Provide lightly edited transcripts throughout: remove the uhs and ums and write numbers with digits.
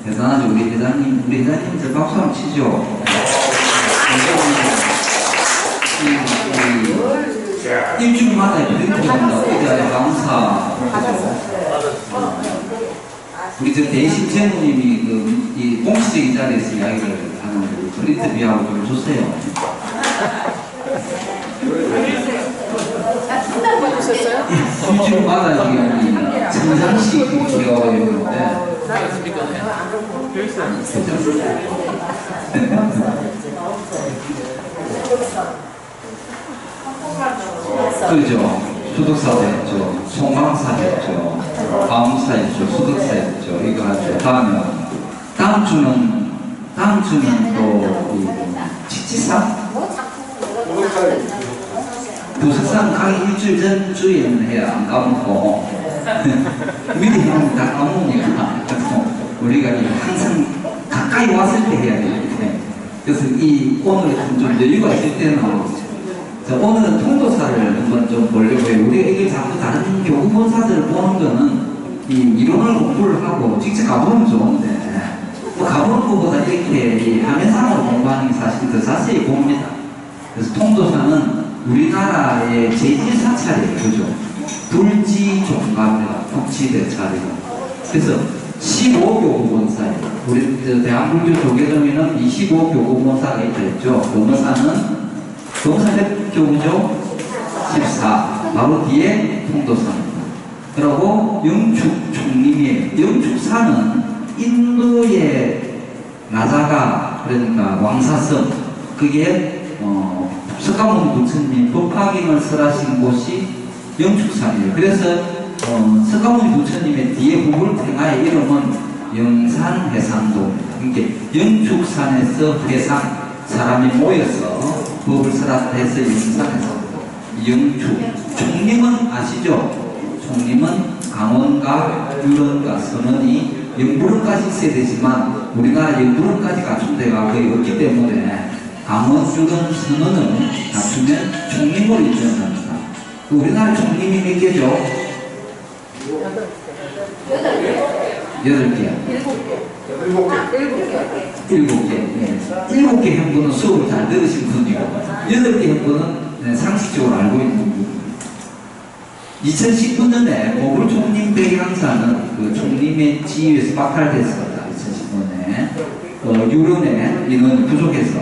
대단하죠. 우리 회장님 저 박수 한번 치죠. 일주일마다 이렇게 합니다. 어제 강사 우리 저 대신 재무님이 이 공식적인 자리에서 이야기를 하는 프린트비하고 좀 주세요. 일주일마다 지금 청상식 기회가 있는데 그죠. 수덕사 됐죠. 송강사 됐죠. 가무사 했죠. 수덕사 했죠. 이거 하죠. 다음 주는 또 치치사? 부석상 가기 일주일 전 주에는 해야 안 까먹고 미리 하면 다 까먹으니까 우리가 항상 가까이 왔을 때 해야 되는데 그래서 오늘 좀 여유가 있을 때는 오늘은 통도사를 한번 좀 보려고 해요. 우리가 이게 자꾸 다른 교구본사들을 보는 거는 이론을 공부를 하고 직접 가보면 좋은데 뭐 가보는 것보다 이렇게 화면상으로 공부하는 게 사실 더 자세히 봅니다. 그래서 통도사는 우리나라의 제1사찰이에요. 그죠? 불지종가입니다. 북치대 차리고. 그래서 15교구본사예요. 우리 대한불교 조계종에는 25교구본사가 있죠. 변호사는 몇 교구죠? 14. 바로 뒤에 통도사입니다. 그리고 영축 총림이에요. 영축사는 인도의 나자가 그러니까 왕사성 그게 석가모니 부처님이 법화경을 설하신 곳이 영축산이에요. 그래서 석가모니 부처님의 뒤에 부불탱하의 이름은 영산해상도입니다. 그러니까 영축산에서 회상 사람이 모여서 법을 설하해서 영산해상도 영축. 총림은 아시죠? 총림은 강원과 유런과 선원이 영부름까지 있어야 되지만 우리나라 영부름까지 갖춘 데가 거의 없기 때문에 강원, 유런, 선원을 갖추면 총림으로 인정합니다. 우리나라 총림이 몇 개죠? 8개. 7개. 7개 형부는 수업을 잘 들으신 분이고 8개 형부는 상식적으로 알고 있는 분입니다. 2019년에 모굴 총림 백양사는 그 총림의 지위에서 박탈됐습니다. 2019년에 유럽의 인원이 부족해서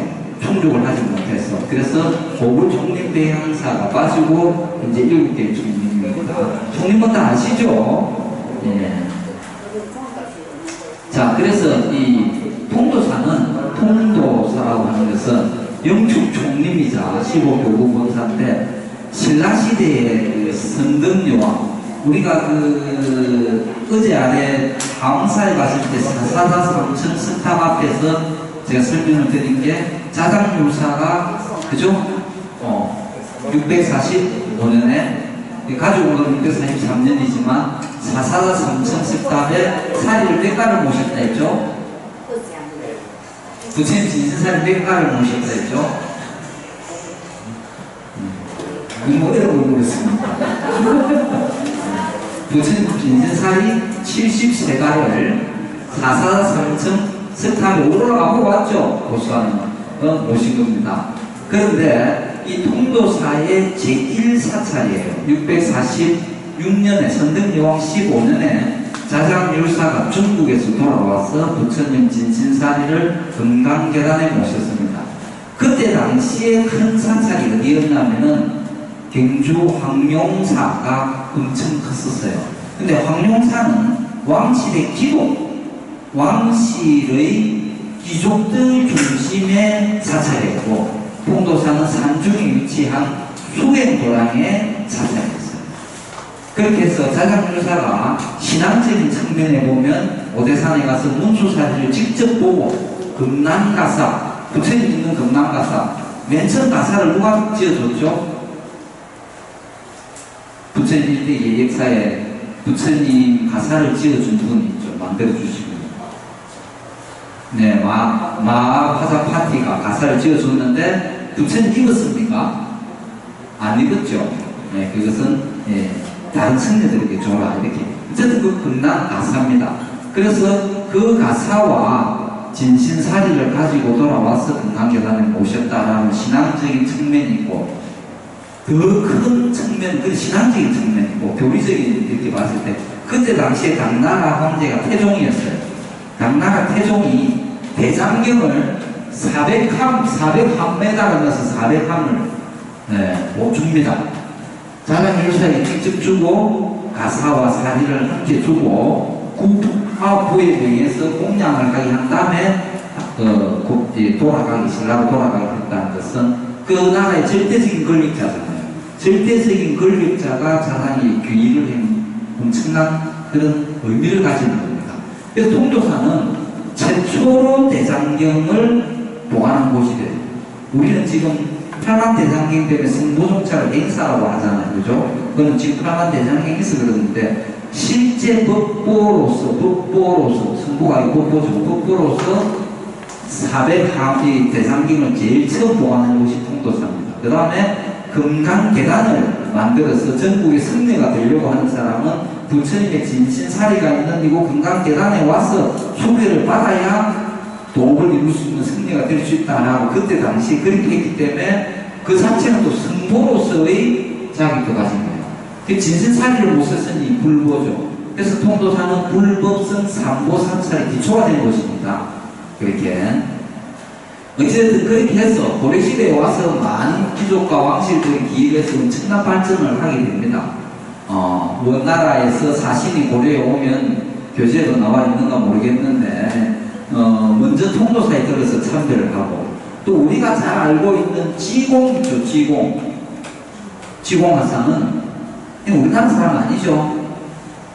충족을 하지 못해서 그래서 모굴 총림 백양사가 빠지고 이제 7개의 총림입니다. 총림은 다 아시죠? 예. 자, 그래서 이 통도사는 통도사라고 하는 것은 영축 총림이자 15교구본사인데 신라시대의 선등여왕 우리가 어제 아래 항사에 갔을 때 사사다 삼천 스탑 앞에서 제가 설명을 드린 게 자장율사가 그죠? 645년에 가지고 온 건 643년이지만 사사다 삼천 스탑에 사리를 몇 가를 모셨다 했죠? 부처님 진신사를 몇 가를 모셨다 했죠? 이모대로 모르겠습니다. 부처님 진신살이 73가를 사사다 삼천 스탑에 올라가고 왔죠. 고수하는 모신 겁니다. 그런데 이 통도사의 제1사찰이에요. 646년에 선등여왕 15년에 자장율사가 중국에서 돌아와서 부처님 진신사리를 금강계단에 모셨습니다. 그때 당시에 큰 사찰이 어디였냐면은 경주 황룡사가 엄청 컸었어요. 근데 황룡사는 왕실의 기독, 왕실의 귀족들 중심의 사찰이었고 통도사는 산중에 위치한 수행도량의 사찰이었어요. 그렇게 해서 자장율사가 신앙적인 측면에 보면 오대산에 가서 문수사리를 직접 보고 금난가사, 부처님 있는 금난가사 맨 처음 가사를 누가 지어줬죠? 부처님 일대의 역사에 부처님 가사를 지어준 분이 있죠. 만들어주시고. 네, 마화자 파티가 가사를 지어줬는데 부처님 입었습니까? 안 입었죠. 네, 그것은 다른 승려들에게 줘라 이렇게. 어쨌든 그 금난 가사입니다. 그래서 그 가사와 진신사리를 가지고 돌아와서 금강계단에 모셨다라는 신앙적인 측면이 있고, 더 큰 측면, 그 신앙적인 측면이고, 교리적인 이렇게 봤을 때, 그때 당시에 당나라 황제가 태종이었어요. 당나라 태종이 대장경을 401m를 넣어서 400함을 못 줍니다. 자랑일사에 직접 주고 가사와 사리를 함께 주고 국화부에 의해서 공양을 하게 한 다음에 신라로 돌아가게 했다는 것은 그 나라의 절대적인 권력자잖아요. 절대적인 권력자가 자상히 귀의를 한 엄청난 그런 의미를 가지는 겁니다. 그래서 통도사는 최초로 대장경을 보관한 곳이 돼요. 우리는 지금 평안 대장경 때문에 승부종차를 행사라고 하잖아요. 그죠? 그거는 지금 평안 대장경에서 그러는데, 실제 법보로서, 승부가 이 법보로서 400함의 대장경을 제일 처음 보관한 곳이 통도사입니다. 그 다음에 금강계단을 만들어서 전국에 승려가 되려고 하는 사람은 부처님의 진신사리가 있는 이곳 금강계단에 와서 소개를 받아야 도업을 이룰 수 있는 승리가 될 수 있다라고 그때 당시 그렇게 했기 때문에 그 자체는 또 승보로서의 자격도 가진 거예요. 그 진신사리를 못 썼으니 불보죠. 그래서 통도사는 불법성 삼보삼찰의 기초가 된 것입니다. 그렇게 어쨌든 그렇게 해서 고려시대에 와서 많은 귀족과 왕실들이 기획해서 엄청난 발전을 하게 됩니다. 원나라에서 사신이 고려에 오면 교재에도 나와 있는가 모르겠는데 먼저 통도사에 들어서 참배를 하고, 또 우리가 잘 알고 있는 지공이죠. 지공하사는 우리나라 사람 아니죠.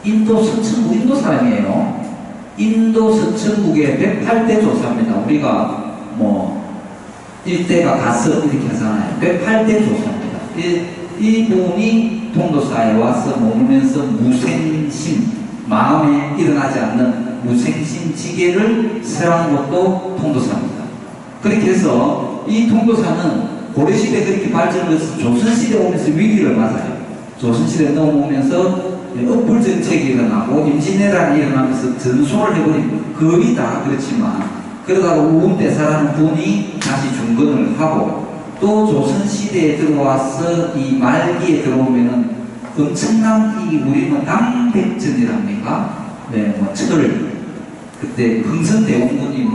인도 서천국 인도 사람이에요. 인도 서천국의 108대 조사입니다. 우리가 일대가 가서 이렇게 하잖아요. 108대 조사입니다. 이분이 통도사에 와서 머물면서 무생심, 마음에 일어나지 않는 무생심 지계를 세워한 것도 통도사입니다. 그렇게 해서 이 통도사는 고려시대 그렇게 발전을 해서 조선시대 오면서 위기를 맞아요. 조선시대 넘어오면서 억불 정책이 일어나고 임진왜란이 일어나면서 전소를 해버린, 거의 다 그렇지만 그러다가 우금대사라는 분이 다시 중건을 하고, 또 조선시대에 들어와서 이 말기에 들어오면은 엄청난 우리는 당백전이랍니까? 철. 그때 흥선대원군이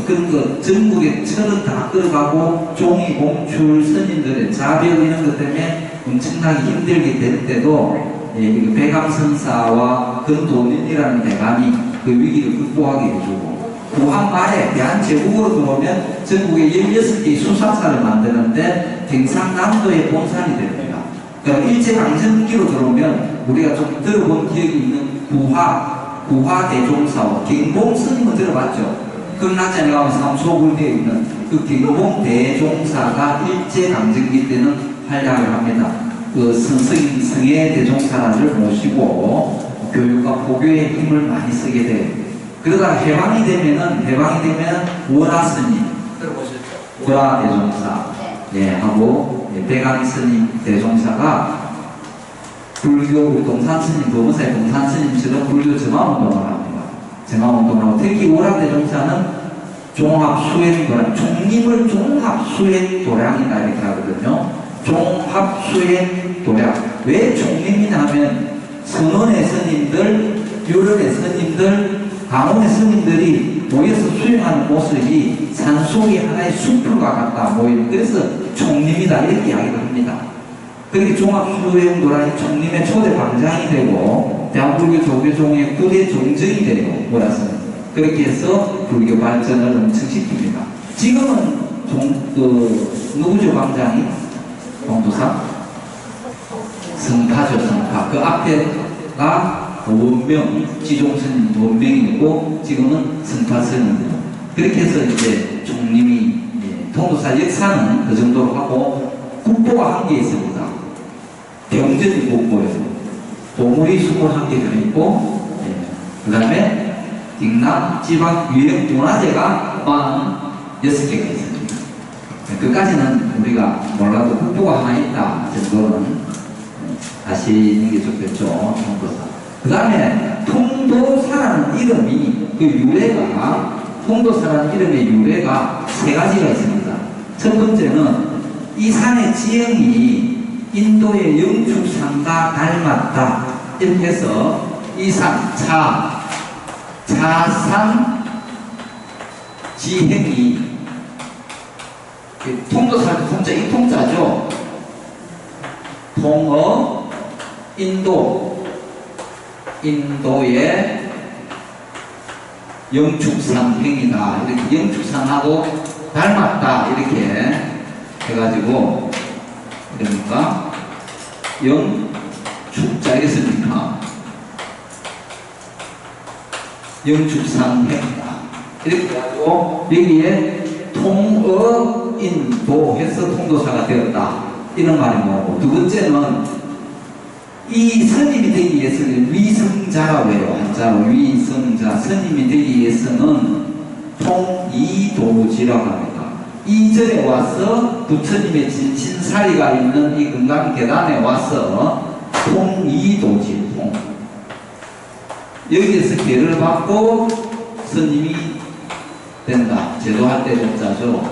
그런 거 전국에 철은 다 끌어가고 종이 공출 스님들의 자벽 이런 것 때문에 엄청나게 힘들게 될 때도 배감선사와 근도민이라는 대감이 그 위기를 극복하게 해주고, 고한 말에 대한제국으로 들어오면 전국에 16개의 수사사를 만드는데 경상남도의 본산이 됩니다. 그러니까 일제강점기로 들어오면 우리가 좀 들어본 기억이 있는 구화대종사와 경봉스님은 들어봤죠. 극락전에 가면 삼소굴되어 있는 그 경봉대종사가 일제강점기 때는 활약을 합니다. 그 성의 대종사를 모시고 교육과 포교에 힘을 많이 쓰게 돼요. 그러다가 해방이 되면 원화스님 들어보셨죠? 원화 대종사 하고 백암스님 대종사가 불교 동산스님, 법원사의 동산스님처럼 불교 점화운동을 합니다. 점화운동을 하고, 특히 원화 대종사는 종합수행도량, 총림을 종합수행도량이다 이렇게 하거든요. 종합수행도량. 왜 총림이냐 하면 선원의 스님들, 유럽의 스님들, 강원의 스님들이 모여서 수행하는 모습이 산속의 하나의 숲과 같다 모이는, 그래서 총림이다 이렇게 이야기를 합니다. 그렇게 종합수행도량이 총림의 초대 방장이 되고 대한불교 조계종의 9대 종정이 되고 몰았습니다. 그렇게 해서 불교 발전을 엄청 시킵니다. 지금은 누구죠 방장이? 통도사? 성파죠, 성파. 그 앞에가 원명, 지종스님 원명이고 지금은 성파스님입니다. 그렇게 해서 이제 총림이 통도사 역사는 그 정도로 하고, 국보가 한 개 있습니다. 병전이 국보예요. 보물이 21개 들어있고, 그 다음에 경남 지방 유형 문화재가 46개가 있습니다. 그까지는 우리가 몰라도 국보가 하나 있다 정도는 아시는 게 좋겠죠. 통도사. 그 다음에 통도사라는 이름이 그 유래가, 통도사라는 이름의 유래가 세 가지가 있습니다. 첫 번째는 이 산의 지형이 인도의 영축산과 닮았다. 이렇게 해서 이 산, 자산 지행이, 통도사는 통자, 이 통자죠. 통어, 인도의 영축산행이다. 이렇게 영축산하고 닮았다. 이렇게 해가지고, 그러니까, 영축자, 이랬으니까, 영축산행이다. 이렇게 해가지고, 여기에 통어인도 해서 통도사가 되었다. 이런 말이 뭐고, 두 번째는, 이 스님이 되기 위해서는 위성자라고 해요. 한자로 위성자. 스님이 되기 위해서는 통이도지라고 합니다. 이절에 와서 부처님의 진신사리가 있는 이 금강계단에 와서 통이도지, 여기에서 계를 받고 스님이 된다. 제도할 때 동자죠.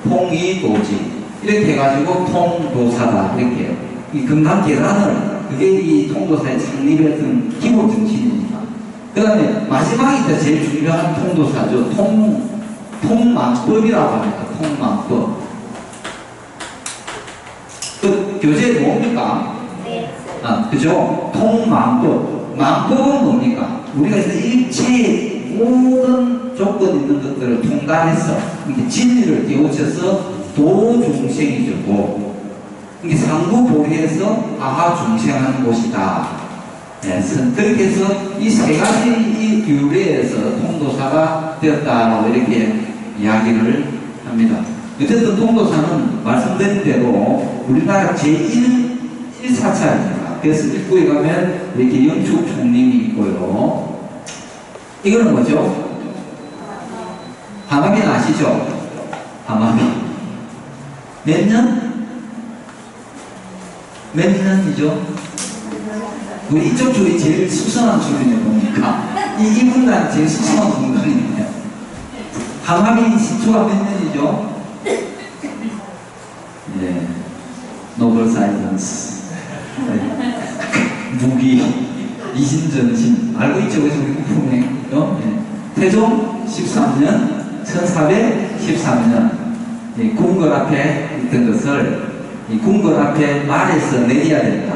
통이도지. 이렇게 해가지고 통도사다. 이렇게. 이 금강계단을, 그게 이 통도사의 창립했던 기본 정신입니다. 그 다음에 마지막이 제일 중요한 통도사죠. 통망법이라고 합니다. 통망법. 그 교재에 뭡니까? 네. 그죠? 통망법. 망법은 뭡니까? 우리가 일체의 모든 조건 있는 것들을 통달해서 이렇게 진리를 깨우쳐서 도중생이죠. 이게 상부보리에서 아하중생하는 곳이다. 네, 그렇게 해서 이 세 가지 이 유래에서 통도사가 되었다라고 이렇게 이야기를 합니다. 어쨌든 통도사는 말씀드린 대로 우리나라 제1사찰입니다. 그래서 입구에 가면 이렇게 영축 총림이 있고요. 이거는 뭐죠? 하마비는 아시죠? 하마비. 몇 년? 몇 년이죠? 우리 이쪽 줄이 제일 수성한 줄이네 뭡니까? 이 분간 제일 수성한 분간이네요. 하마비 시초가 몇 년이죠? 네, 노블 사이언스. 무기, 이신전신. 알고 있죠? 그래서 우리 국품에. 네. 태종 13년, 1413년, 궁궐 앞에 있던 것을 이 궁궐 앞에 말에서 내려야 된다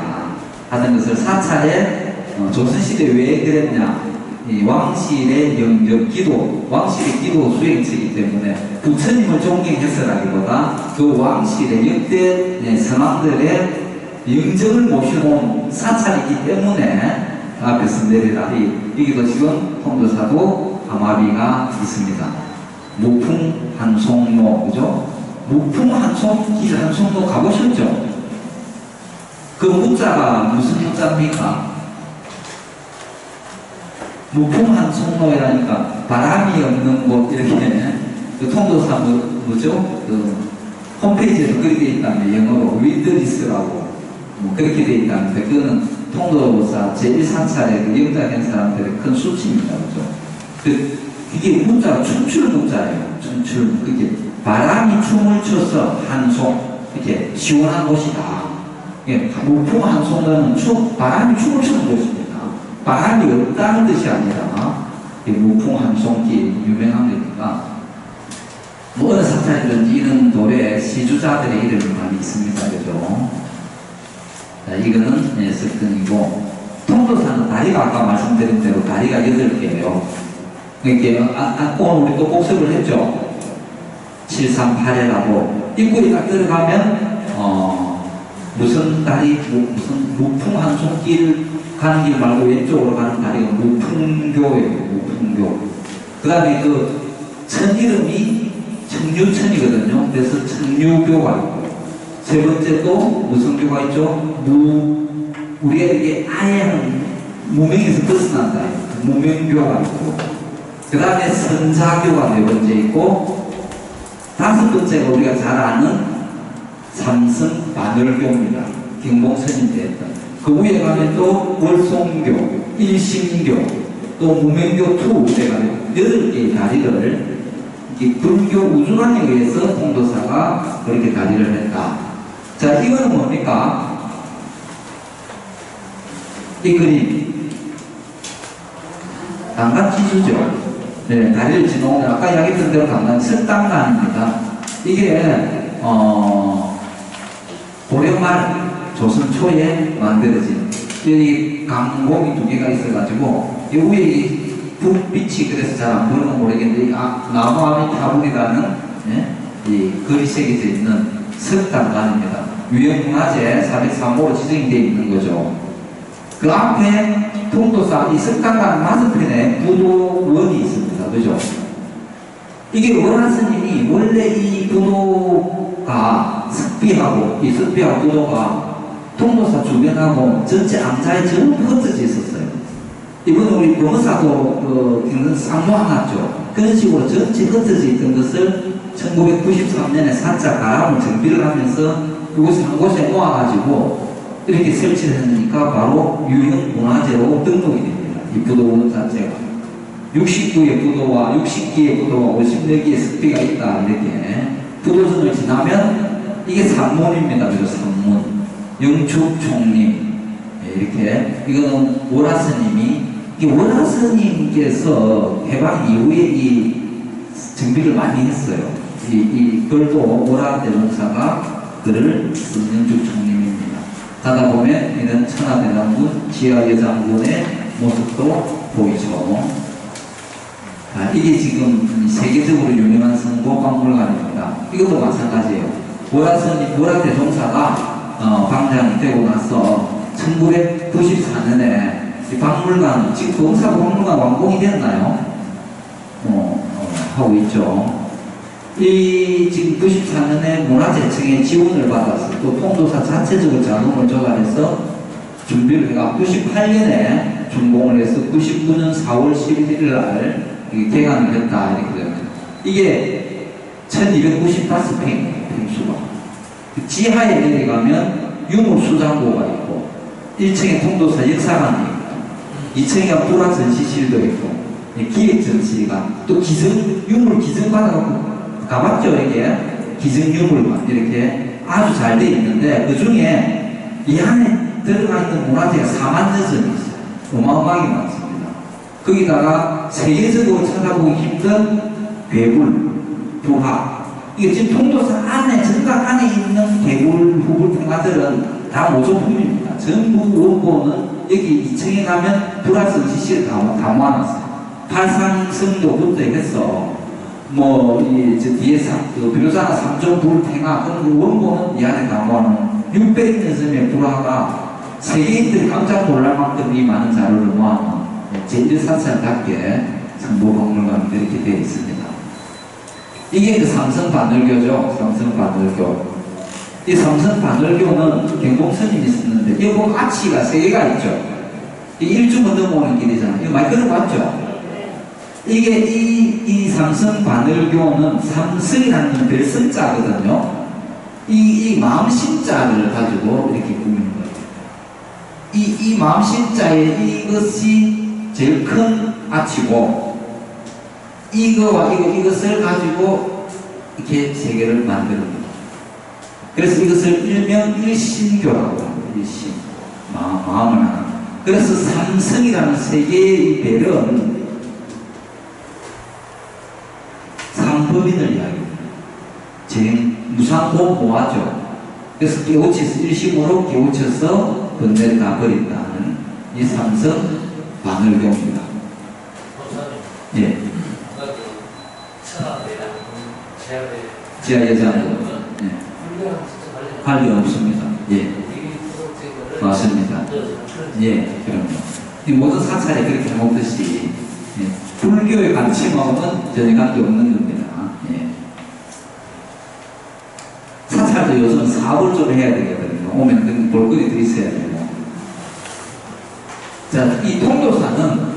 하는 것을 사찰에 조선시대 왜 그랬냐, 이 왕실의 영접기도, 왕실의 기도 수행체이기 때문에 부처님을 존경해서라기보다 그 왕실의 역대 선왕들의 영정을 모셔놓은 사찰이기 때문에 앞에서 내리라. 여기도 지금 통도사도 하마비가 있습니다. 무풍 한송로, 그죠? 무풍 한송, 길 한송로 가보셨죠? 그 문자가 무슨 문자입니까? 무풍 한송로라니까 바람이 없는 곳, 이렇게 그 통도사 뭐죠? 그 홈페이지에도 그렇게 돼 있다면 영어로 윈드리스라고 그렇게 돼 있다는데, 그거는 통도사 제1사찰의 그 영자된 사람들의 큰 수치입니다. 그죠? 그게 문자가 춤출 문자예요. 춤출. 그게 바람이 춤을 춰서 한송, 이렇게 시원한 곳이다. 예, 무풍 한송로는 바람이 춤을 추는 곳입니다. 바람이 없다는 뜻이 아니라 무풍 한송길 유명한 데니까 뭐 어느 사찰이든지 이런 노래 시주자들의 이름이 많이 있습니다. 그죠? 자, 이거는 석등이고, 통도사는 다리가 아까 말씀드린 대로 다리가 8개예요. 이렇게 오늘 우리 또 복습을 했죠. 738회라고 입구에 딱 들어가면 무슨 다리, 무슨 무풍 한송길 가는 길 말고 왼쪽으로 가는 다리가 무풍교예요. 무풍교. 그 다음에 그 천 이름이 청류천이거든요. 그래서 청류교가 있고, 세 번째 또 무슨 교가 있죠? 우리가 이게 아예 무명에서 벗어난다. 무명교가 있고, 그 다음에 선자교가 네 번째 있고, 다섯 번째가 우리가 잘 아는 삼성 반열교입니다. 경봉스님 때 했던. 그 위에 가면 또 월송교, 일심교, 또 무명교 투대가 8개의 다리를 이 불교 우주관에 의해서 통도사가 그렇게 다리를 했다. 자, 이거는 뭡니까? 이 그림 강간지수죠. 네, 다리를 지나오는 아까 이야기했던 대로 강간 석당간입니다. 이게 고려말 조선 초에 만들어진 이 강공이 2개가 있어가지고 이 위에 이 불빛이 그래서 잘 안 보이는 건 모르겠는데 나무 안에 타불이라는 이 글이 새겨져 있는 석당간입니다. 유형문화재 403호로 지정이 되어 있는 거죠. 그 앞에 통도사 이 석당간 맞은편에 부도원이 있습니다. 그죠? 이게 원한 스님이 원래 이 부도가 습비하고 이 습비하고 부도가 통도사 주변하고 전체 암자에 전부 흩어져 있었어요. 이번에 우리 범어사도 경전 상모하놨죠. 그런 식으로 전체 흩어져 있던 것을 1993년에 사자 가람을 정비를 하면서 이곳에 한 곳에 모아가지고 이렇게 설치를 했으니까 바로 유형문화재로 등록이 됩니다. 이 부도원 자체가 69의 부도와 60기의 부도와 54기의 습비가 있다. 이렇게 부도선을 지나면 이게 산문입니다. 그죠? 산문 영축총림 이렇게 이거는 월화스님이 이 월화스님께서 해방 이후에 이 정비를 많이 했어요. 이 글도 월화대종사가 글을 쓴 영축총림입니다. 가다 보면 이런 천하대장군 지하여장군의 모습도 보이죠. 이게 지금 세계적으로 유명한 성보박물관입니다. 이것도 마찬가지예요. 월화대종사가 방장이 되고 나서 1994년에 이 박물관, 지금 동사도 박물관 완공이 됐나요? 하고 있죠. 이 지금 94년에 문화재청의 지원을 받아서 또 통도사 자체적으로 자금을 조달해서 준비를 해가 98년에 준공을 해서 99년 4월 11일 날 개관을 했다. 이렇게 됩니다. 이게 1295평 평수가 지하에 내려가면 유물수장고가 있고 1층에 통도사 역사관이 있고 2층에 불화 전시실도 있고 기획전시관 또 유물 기증 받아갖고 가봤죠. 이게 기증유물관 이렇게 아주 잘 돼 있는데 그 중에 이 안에 들어가 있는 문화재가 4만 여 점이 있어요. 어마어마하게 많습니다. 거기다가 세계적으로 찾아보기 힘든 괴물, 부화 이게 지금 통도사 안에 정각 안에 있는 괴물, 후불, 팽화들은 다 모조품입니다. 전부 원고는 여기 2층에 가면 불화전시실 다 모아놨어요. 팔상성도부터 해서 저 뒤에 묘사나 삼종 불팽화 그런 원고는 이 안에 다 모아놓은 600여 점의 불화가 세계인들이 깜짝 놀랄 만큼 이 많은 자료를 모아놓은 제1사찰답게 성보박물관이 이렇게 되어 있습니다. 이게 그 삼성반월교죠. 삼성반월교. 이 삼성반월교는 경공스님이 쓰는데 이거 아치가 3개가 있죠. 이 일주문 넘어오는 길이잖아요. 이거 많이 들어봤죠? 이게 이 삼성반월교는 삼성이라는 별성자거든요. 이 마음심자를 가지고 이렇게 꾸미는 거예요. 이 마음심자에 이것이 제일 큰 아치고 이거와 이것을 가지고 이렇게 3개를 만드는 거예요. 그래서 이것을 일명 일신교라고 합니다. 일신. 마음을 하나. 그래서 삼성이라는 3개의 별은 삼법인을 이야기합니다. 무상고모하죠. 그래서 깨우쳐서 일심으로 깨우쳐서 번뇌를 다 버린다는 이 삼성 반월교입니다. 예. 지하여장군. 예. 관련 없습니다. 예. 맞습니다. 예, 그럼요. 이 모든 사찰이 그렇게 해먹듯이 예. 불교의 가르침하고는 전혀 관계없는 겁니다. 예. 사찰도 요즘 사업을 좀 해야 되거든요. 오면 볼거리도 있어야 되고. 자, 이 통도사는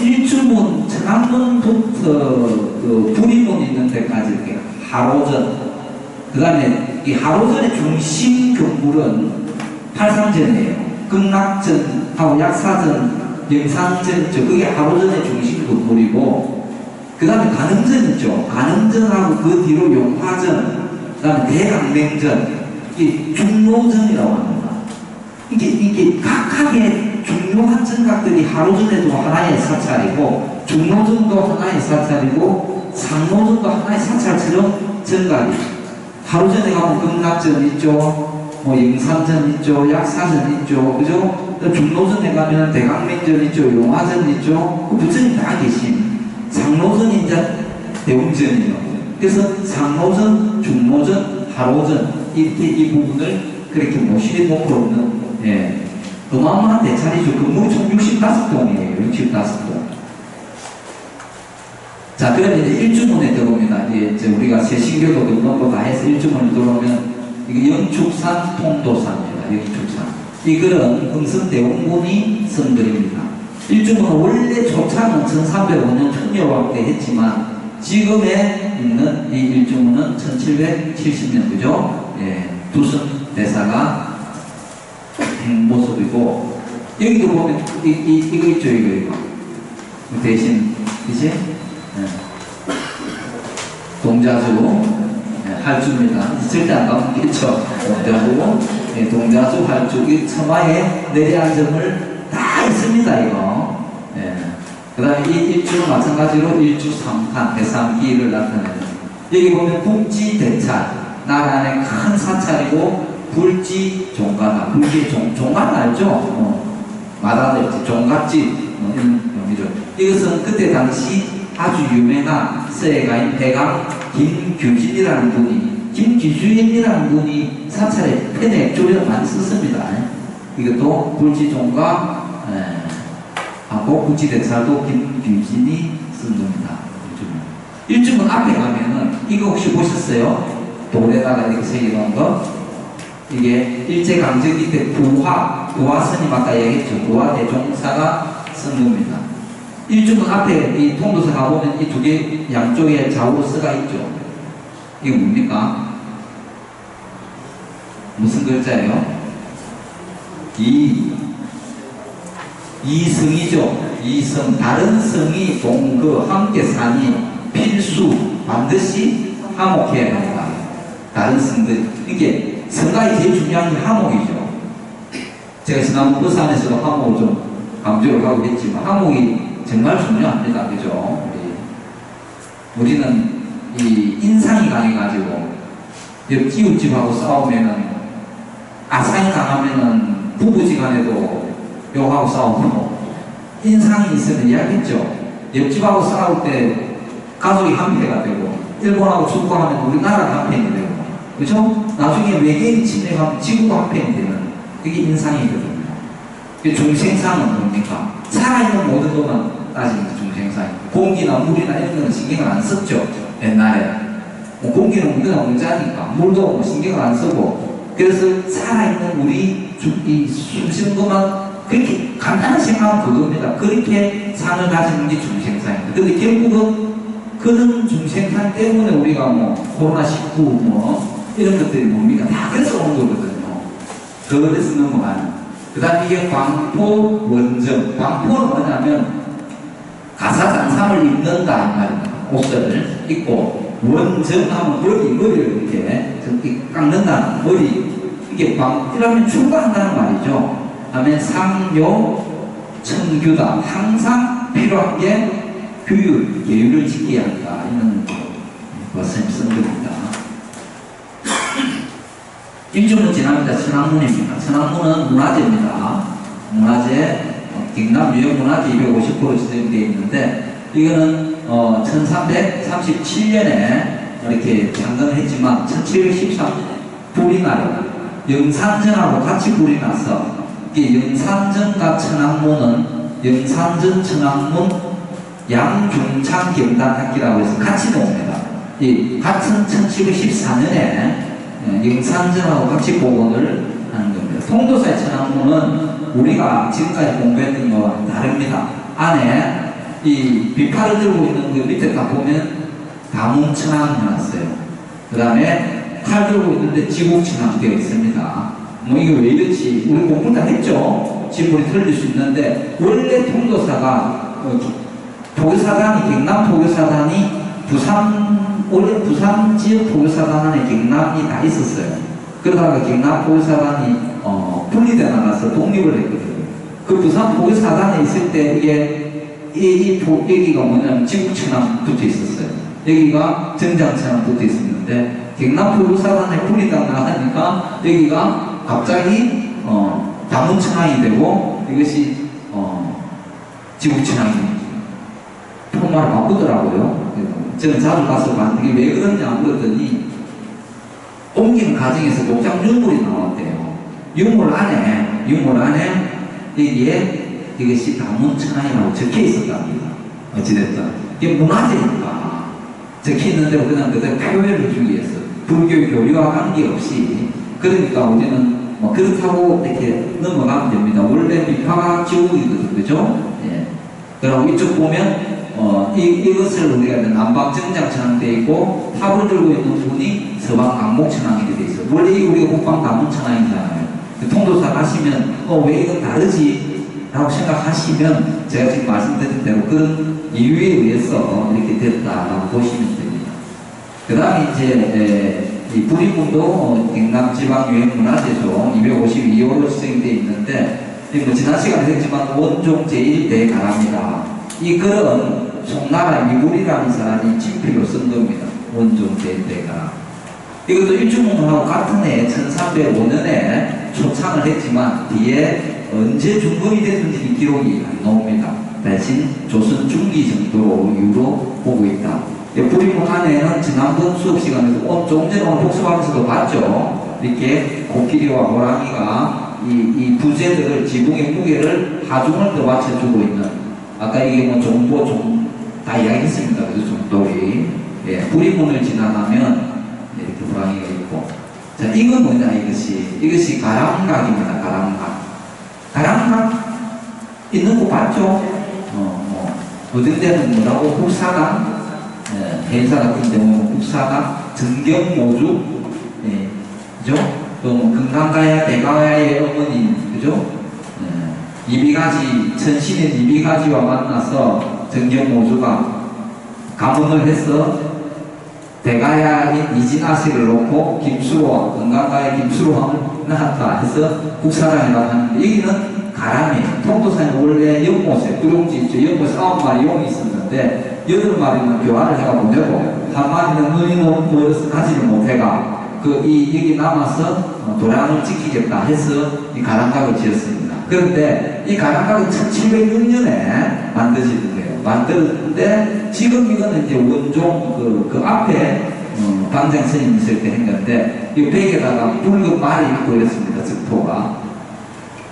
일주문, 천안문부터 부리문 있는 데까지 이렇게 하로전, 그 다음에 이 하로전의 중심 건물은 팔상전이에요. 극락전하고 약사전 영산전 있죠. 그게 하로전의 중심 건물이고, 그 다음에 간흥전 있죠. 간흥전하고 그 뒤로 용화전, 그 다음에 대강맹전, 이게 중로전이라고 합니다. 이게 각각의 중요한 전각들이 하로전에도 하나의 사찰이고, 중로전도 하나의 사찰이고, 상로전도 하나의 사찰처럼 전각이. 하로전에 가면 극락전 있죠. 뭐 영산전 있죠, 약사전 있죠, 그죠? 중로전에 가면 대강맹전 있죠, 용화전 있죠, 그 부처님 다 계신. 상로전이 이제 대웅전이에요. 그래서 상로전, 중로전, 하로전 이렇게 이 부분을 그렇게 모시게 놓고 있는, 예, 어마어마한 대찰이죠. 건물이 총 65동이에요. 65동. 자, 그러면 이제 일주문에 들어옵니다. 이제 우리가 세신교도 등록도 다 해서 일주문에 들어오면 이게 영축산 통도사입니다. 영축산. 이 글은 흥선대원군이 쓴 글입니다. 일주문은 원래 조차는 1305년 천여왕 때 했지만 지금에 있는 이 일주문은 1770년, 그죠? 예, 두선 대사가 한 모습이고, 여기도 보면 이거 있죠, 이거 대신, 그치? 예. 동자주 할주입니다. 절대 안 가면 동자주, 예, 동자주, 할주, 이 처마에 내려앉음을 다 있습니다, 이거. 예. 그 다음에 이 일주 마찬가지로 일주 삼탄, 대삼기를 나타내는. 여기 보면 북지 대찰, 나라 안에 큰 사찰이고, 불지 종가다. 불지 종가는 알죠? 마다들, 종갓집, 이런 의미죠. 이것은 그때 당시 아주 유명한 서예가인 배강 김규진이라는 분이, 김기주인이라는 분이 사찰에 펜에 액조를 많이 썼습니다. 이것도 불지종가 하고 북지대찰도 김규진이 쓴 겁니다. 일주문 앞에 가면은 이거 혹시 보셨어요? 돌에다가 이렇게 새겨놓은 거? 이게 일제강점기 때 부화 스님 아까 얘기했죠. 부화 대종사가 쓴 겁니다. 일주문 앞에 이 통도사 가보면 이 두 개 양쪽에 좌우서가 있죠. 이게 뭡니까? 무슨 글자예요? 이성이죠. 이성. 다른 성이 동거 함께 사니 필수 반드시 화목해야 합니다. 다른 성들. 이게 성가의 제일 중요한 게 화목이죠. 제가 지난번 부산에서도 화목을 좀 강조를 하고 했지만 화목이 정말 중요합니다. 그죠? 우리는 이 인상이 강해가지고 옆 이웃집하고 싸우면은 아상이 강하면은 부부지간에도 욕하고 싸우고, 인상이 있으면 이야기했죠. 옆집하고 싸울 때 가족이 한패가 되고, 일본하고 중국하면 우리나라가 한패가 되고, 그죠? 나중에 외계인 침략하면 지구가 한패가 되는, 그게 인상이거든요. 중생상은 뭡니까? 살아있는 모든 것만 따지는 중생상. 공기나 물이나 이런 거는 신경을 안 썼죠. 옛날에. 뭐 공기는 우리가 문자니까, 물도 뭐 신경을 안 쓰고, 그래서 살아있는 우리 이 숨쉬는 것만 그렇게 간단한 생각은 그겁니다. 그렇게 상을 가지는 게 중생상입니다. 근데 결국은 그런 중생상 때문에 우리가 뭐 코로나19 뭐 이런 것들이 뭡니까? 다 그래서 온 거거든요. 그래서 넘어가는. 그 다음에 이게 광포, 원정. 광포는 뭐냐면 가사장상을 입는다 이 말입니다. 옷을 입고, 원정하면 머리를 이렇게 깎는다는 머리. 이게 이러면 출가한다는 말이죠. 다음에 상요, 청규다. 항상 필요한 게 규율, 예율을 지켜야 한다. 이런 것을 쓴 겁니다. 일주는 지납니다. 천왕문입니다. 천왕문은 문화재입니다. 문화재, 경남 유형문화재 250% 지정되어 있는데, 이거는 1337년에 이렇게 창건을 했지만 1713년에 불이 나요. 영산전하고 같이 불이 나서, 이게 영산전과 천왕문은 영산전 천왕문 양중창 경단학기라고 해서 같이 나옵니다. 이 같은 1714년에 영산전하고 같이 복원을 하는 겁니다. 통도사의 천왕문은 우리가 지금까지 공부했던 거와 다릅니다. 안에 이 비파를 들고 있는 그 밑에 딱 보면 다문천왕 해놨어요. 그 다음에 칼 들고 있는데 지국천왕 되어 있습니다. 뭐 이게 왜 이렇지? 우리 공부 다 했죠? 지문이 틀릴 수 있는데, 원래 통도사가, 포교사단이, 경남 포교사단이 원래 부산 지역 포교사단 안에 경남이 다 있었어요. 그러다가 경남 포교사단이, 분리돼 나가서 독립을 했거든요. 그 부산 포교사단에 있을 때 이게, 여기가 뭐냐면 지국천왕 붙어 있었어요. 여기가 정장천왕 붙어 있었는데, 경남 포교사단에 분리돼 나가니까 여기가 갑자기, 다문천왕이 되고, 이것이, 지국천왕이 통말을 바꾸더라고요. 저는 자주 가서 봤는데, 이게 왜 그러냐 그랬더니, 옮기는 과정에서 목장 유물이 나왔대요. 유물 안에, 여기에 이것이 다문천왕이라고 적혀 있었답니다. 어찌됐든. 이게 문화재니까 적혀 있는 대로 그냥 그대로 표현을 해주기 위해서. 불교 교리와 관계없이. 그러니까 우리는 뭐 그렇다고 이렇게 넘어가면 됩니다. 원래 미파가 지옥이거든, 그죠? 예. 그리고 이쪽 보면, 이것을 우리가 남방 정장천왕 되어 있고, 탑을 들고 있는 분이 서방 강목천왕이 되어 있어요. 원래 우리가 북방 다문천왕이잖아요. 통도사 가시면, 왜 이건 다르지? 라고 생각하시면, 제가 지금 말씀드린 대로 그런 이유에 의해서 이렇게 됐다라고 보시면 됩니다. 그 다음에 이제, 이 부리문도 경남지방유행문화재소 252호로 지정되어 있는데, 뭐 지난 시간에 했지만 원종 제1대가랍니다. 이 글은 송나라 이불이라는 사람이 친필로 쓴 겁니다. 원종 제1대가라. 이것도 일주문하고 같은 해 1305년에 초창을 했지만 뒤에 언제 중금이 됐는지 기록이 안 나옵니다. 대신 조선 중기 정도로 이유로 보고 있다. 부리문 안에는 지난번 수업 시간에서 조금 전에 오늘 복습하면서도 봤죠. 이렇게 코끼리와 호랑이가 이 부재들을 지붕의 무게를 하중을 더 받쳐주고 있는, 아까 이게 뭐 정보 다 이야기했습니다. 그래서 정도리. 예, 부리문을 지나가면 이렇게 호랑이가 있고. 자, 이건 뭐냐, 이것이 가람각입니다. 가람각 있는 거 봤죠? 어떤 데는 뭐라고 국사각, 해사 같은 경우는 국사각, 정경모주, 예, 그죠? 또 금강가야, 대가야의 어머니, 그죠? 이비가지, 천신의 이비가지와 만나서 정경모주가 가문을 해서 대가야인 이진아씨를 놓고 김수로왕, 금강가의 김수로왕을 낳았다 해서 국사랑이라고 하는데, 여기는 가람이에요. 통도사는 원래 연못에, 구룡지 있죠. 연못에 9마리 용이 있었는데 8마리는 교환을 해가 보내고 한 마리는 눈이 너무 멀어서 가지를 못해가 여기 남아서 도량을 지키겠다 해서 이 가람각을 지었습니다. 그런데 이 가람각은 1706년에 만들어진 거예요. 만들었는데 지금 이거는 이제 원종 그 앞에 방장 스님 있을 때 했는데 이 벽에다가 붉은 말이 있고 이랬습니다. 즉포가.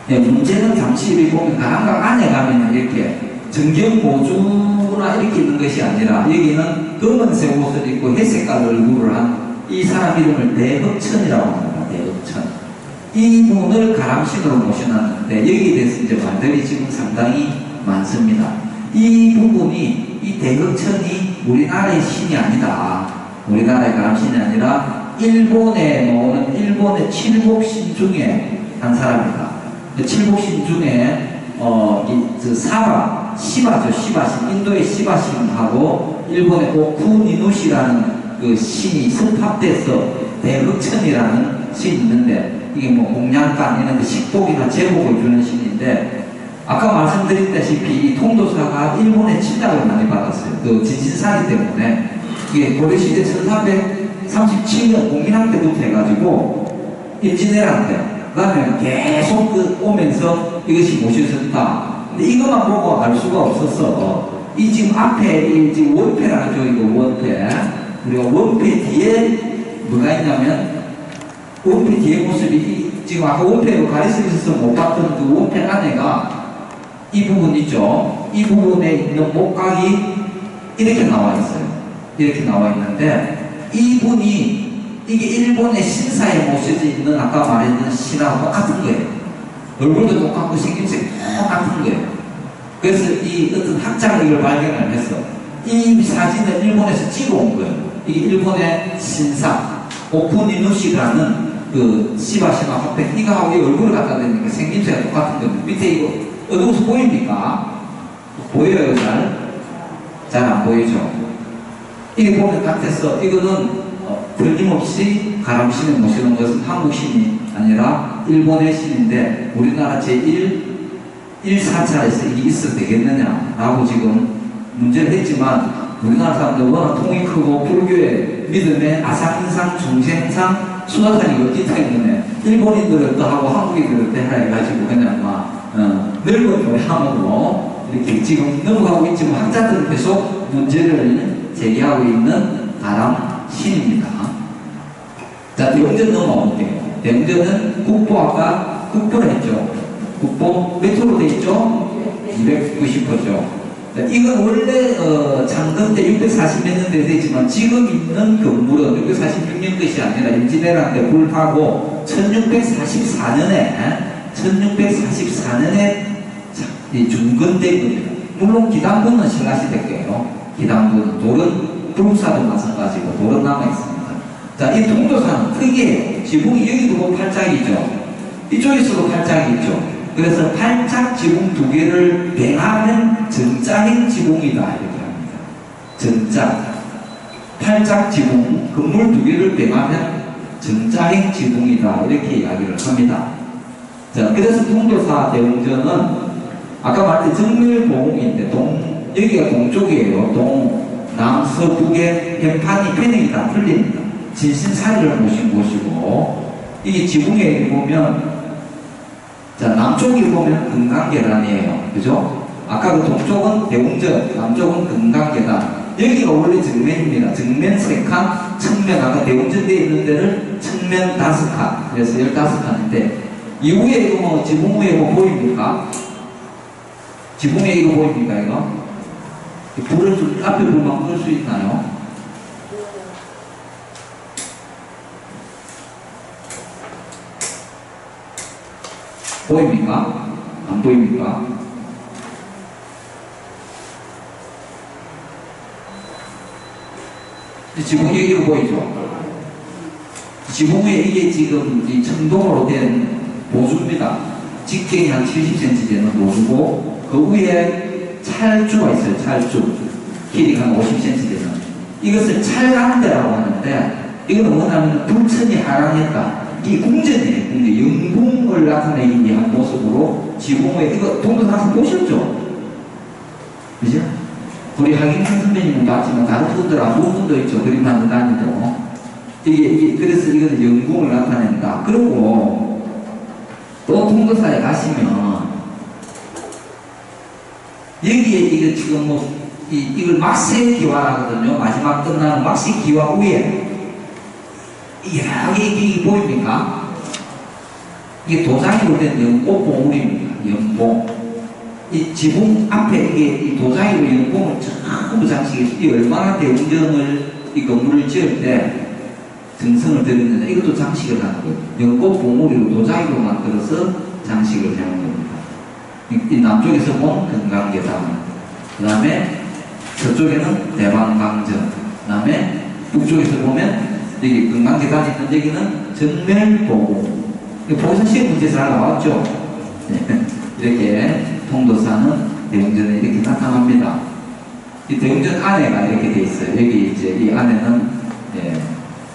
네, 문제는 잠시 이렇게 보면 가람각 안에 가면 이렇게 정경모주나 이렇게 있는 것이 아니라 여기는 검은색 옷을 입고 회색깔 얼굴을 한 이 사람 이름을 대흑천이라고 합니다. 대흑천. 이 분을 가람신으로 모셔놨는데 여기에 대해서 이제 말들이 지금 상당히 많습니다. 이 부분이, 이 대흑천이 우리나라의 신이 아니다. 우리나라의 가람신이 아니라 일본에 나오는 일본의 칠복신 중에 한 사람이다. 칠복신 중에 시바죠. 시바신, 인도의 시바신하고 일본의 오쿠니누시라는 그 신이 설합돼서 대흑천이라는 신이 있는데, 이게 뭐 공양간 이런 식복이나 제복을 주는 신인데, 아까 말씀드렸다시피 이 통도사가 일본의 침략을 많이 받았어요. 그 진신사기 때문에. 이게 고려시대 1337년 공민왕 때부터 해가지고 임진왜란 때, 그 다음에 계속 오면서 이것이 모셔졌다. 근데 이것만 보고 알 수가 없었어. 이 지금 앞에 이 지금 원패라죠. 이거 원패. 우리가 원패 뒤에 뭐가 있냐면, 원패 뒤에 모습이 지금 아까 원패로 가리서 있어서 못 봤던 그 원패 안에가 이 부분 있죠. 이 부분에 있는 목각이 이렇게 나와 있어요. 이렇게 나와 있는데, 이분이 이게 일본의 신사에 모셔져 있는 아까 말했던 신하고 똑같은 거예요. 얼굴도 똑같고 생김새도 똑같은 거예요. 그래서 이 어떤 학자가 이걸 발견을 해서 이 사진을 일본에서 찍어온 거예요. 이게 일본의 신사 오쿠니누시라는 그 시바시마 화폐 이거하고 이 얼굴을 갖다 대니까 생김새가 똑같은 겁니다. 밑에 이거 어두워서 보입니까? 보여요 잘? 잘 안 보이죠? 이게 보면 같아서 이거는 틀림없이 가람신을 모시는 것은 한국 신이 아니라 일본의 신인데 우리나라 제1사찰에서 이게 있어도 되겠느냐 라고 지금 문제를 했지만 우리나라 사람들 워낙 통이 크고 불교의 믿음의 아상인상, 중생상, 수화상이 없기 때문에 일본인들은 또 하고 한국인들은 또 하라 해가지고 그냥 막 넓은 교양으로 이렇게 지금 넘어가고 있지만 학자들은 계속 문제를 제기하고 있는 가람 신입니다. 자, 대웅전 넘어올게요. 대웅전은 국보 아까 국보를 했죠. 국보 몇 호로 돼 있죠? 290호죠. 이건 원래 창건 때 640몇 년대에 되지만 지금 있는 건물은 646년 것이 아니라 임진왜란 때 불하고 1644년에 중건된 겁니다. 물론 기당부는 신라시대께요. 기당부는 돌은 불국사도 마찬가지고 돌은 남아있습니다. 자, 이 통도사는 크게 지붕이 여기도 팔짝이죠. 이쪽에서도 팔짝이 있죠. 그래서 팔짝 지붕 두 개를 병하면 전자행 지붕이다 이렇게 합니다. 전자 팔짝 지붕 건물 두 개를 병하면 전자행 지붕이다 이렇게 이야기를 합니다. 자, 그래서 통도사 대웅전은 아까 말했던 정밀보공인데 여기가 동쪽이에요. 남서북의 편판이 편익이 다 풀립니다. 진신사리를 모신 곳이고 이게 지붕에 보면 자, 남쪽에 보면 금강계단이에요. 그죠? 아까 그 동쪽은 대웅전, 남쪽은 금강계단. 여기가 원래 정면입니다. 정면 3칸, 측면, 아까 대웅전대에 있는 데를 측면 5칸. 그래서 15칸인데, 이후에 이거 뭐, 지붕 위에 뭐 보입니까? 지붕에 이거 보입니까, 이거? 불을 좀, 앞에 불만 끌 수 있나요? 보입니까? 안 보입니까? 지붕 위에 이거 보이죠? 지붕 위에 이게 지금 이 청동으로 된 보수입니다. 직경이 한 70cm 되는 보수고 그 위에 찰주가 있어요. 찰주. 길이가 한 50cm 되는. 이것을 찰강대라고 하는데 이건 뭐냐면 불천이 하강했다. 이 궁전이에요. 궁전. 영궁을 나타내기 위한 모습으로 지붕에 이거 동영상 항상 보셨죠? 그죠? 우리 하김 선배님은 봤지만 다른 분들 안 본 분도 있죠. 그림 만든 다니도 이게 그래서 이거는 영궁을 나타낸다. 그리고 또 통도사에 가시면 여기에 이게 지금 뭐 이걸 막세기화하거든요. 마지막 끝나는 막세기화 위에 이게 보입니까? 이게 도장으로 된 연꽃봉우리입니다. 연봉. 이 지붕 앞에 이게 도장으로 연봉을 전부 장식해서 이 얼마나 대웅전을 이 건물을 지을 때 정성을 들였느냐 이것도 장식을 하는 거예요. 연꽃봉우리로 도장으로 만들어서 장식을 하는 겁니다. 이 남쪽에서 본 금강계단, 그 다음에 서쪽에는 대방강전, 그 다음에 북쪽에서 보면 여기 금강계단이 있는 여기는 정멸보고 보고서 시험 문제 잘 나왔죠? 이렇게 통도사는 대웅전에 이렇게 나타납니다. 이 대웅전 안에가 이렇게 돼 있어요. 여기 이제 이 안에는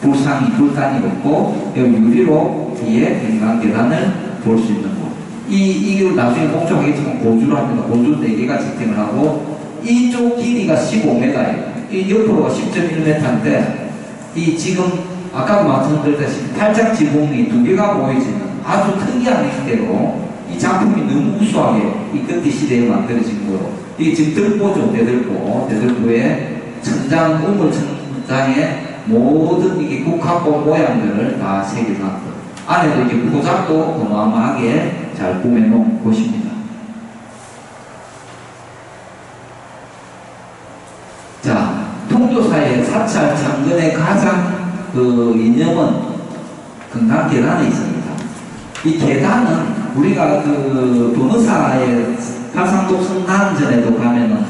불단이 없고 여기 유리로 뒤에 금강계단을 볼 수 있는 곳. 이걸 나중에 목적하겠지만 고주로 합니다. 고주 4개가 지탱을 하고 이쪽 길이가 15m예요. 이 옆으로가 10.1m인데 이 지금 아까도 말씀드렸다시피 팔짝 지붕이 2개가 보이지는 아주 특이한 형태로 이 작품이 너무 우수하게 이 끝에 시대에 만들어진 거로 이게 지금 들보죠. 대들보에 천장, 우물 천장에 모든 이게 국화꽃 모양들을 다 새겨놨고 안에도 이렇게 포장도 어마어마하게 잘 꾸며놓은 곳입니다. 자, 통도사의 사찰 창건의 가장 그 이념은 금강계단에 있습니다. 이 계단은 우리가 그 변호사의 팔상독 성당전에도 가면은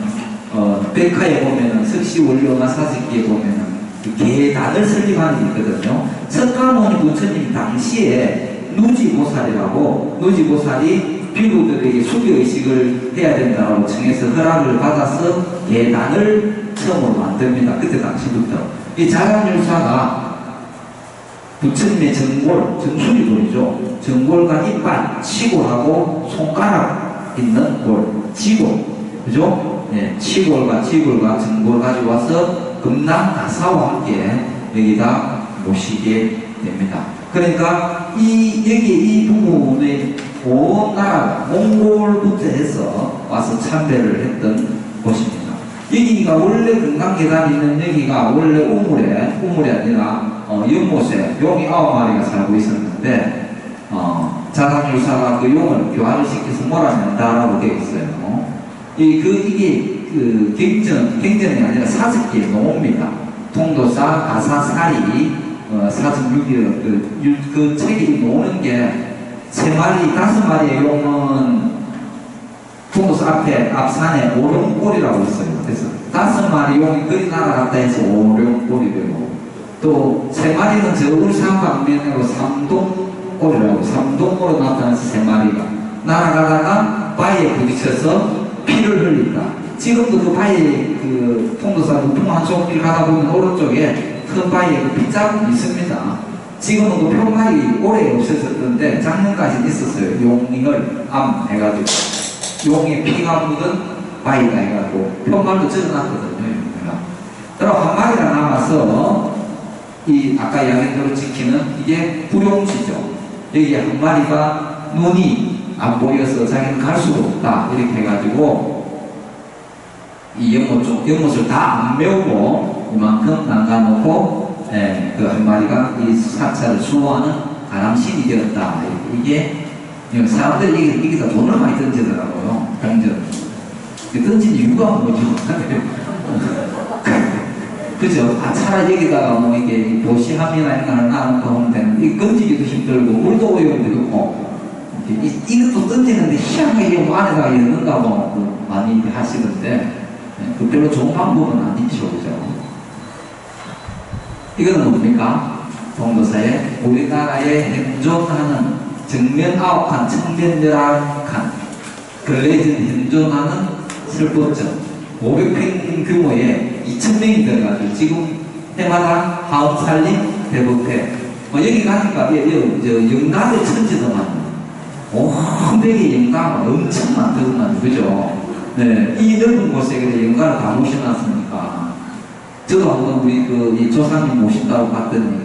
백화에 보면은 석시원료나 사직기에 보면은 계단을 설립하는 게 있거든요. 석가모니 부처님 당시에 누지보살이라고, 누지보살이 비구들에게 수교의식을 해야 된다고 청해서 허락을 받아서 계단을 처음으로 만듭니다. 그때 당시부터. 이 자강율사가 부처님의 정골, 정수리골이죠. 정골과 이빨, 치골하고 손가락 있는 골, 지골, 그죠? 네, 치골과 지골과 정골 가지고 와서 금남 가사와 함께 여기다 모시게 됩니다. 그러니까 여기 이 부분의 온 나라 몽골부터 해서 와서 참배를 했던 곳입니다. 여기가 원래 금강계단이 있는 여기가 원래 우물이 아니라 연못에 용이 9마리가 살고 있었는데 자강율사가 그 용을 교화를 시켜서 몰아낸다라고 되어 있어요. 이게 경전이 아니라 사습기의 농어입니다. 통도사, 가사사리, 사슴육이 그 책이 노는 게 3마리, 5마리의 용은 통도사 앞산에 오룡골이라고 있어요. 그래서 5마리 용이 그리 날아갔다 해서 오룡골이 되고, 또 3마리는 저 울산 방면으로 삼동골이라고, 삼동골로 나타나서 3마리가 날아가다가 바위에 부딪혀서 피를 흘린다. 지금도 그 바위에 그 통도사 우풍 한송길 가다 보면 오른쪽에 큰 바위에 그 빗자국이 있습니다. 지금은 그 표말이 오래 없어졌던데 작년까지 있었어요. 용을 암 해가지고 용에 피가 묻은 바위가 해가지고 표말도 적어놨거든요. 그럼 한 마리가 남아서 이 아까 이야기대로 지키는 이게 불용지죠. 여기 한 마리가 눈이 안 보여서 자기는 갈 수가 없다 이렇게 해가지고 이 연못을 다 안 메우고 이만큼 남겨놓고 그 한 마리가 이 사찰을 수호하는 가람신이 되었다. 이게 사람들이 여기다 돈을 많이 던지더라고요. 병전 던진 이유가 뭐죠? 그죠? 차라리 여기다가 뭐 이게 도시함이나 이런 걸 놔놓고 하면 되는데 이 건지기도 힘들고 물도 오염되고 이것도 던지는데 희한하게 뭐 안에다가 넣는가 뭐 많이 하시던데 그 별로 좋은 방법은 아니죠. 그죠? 이거는 뭡니까? 통도사에 우리나라에 현존하는 정면 9칸, 측면 11칸 걸레진 현존하는 설법전 500평 규모의 2,000명이 들어가지고 지금 해마다 하음살림 대법회 여기 가니까 영감의 천지도만 오백의 영감은 엄청 많더구만. 그죠? 네, 이 넓은 곳에 영감을 다 모셔놨으니까 저도 한번 우리 이 조상님 모신다고 봤더니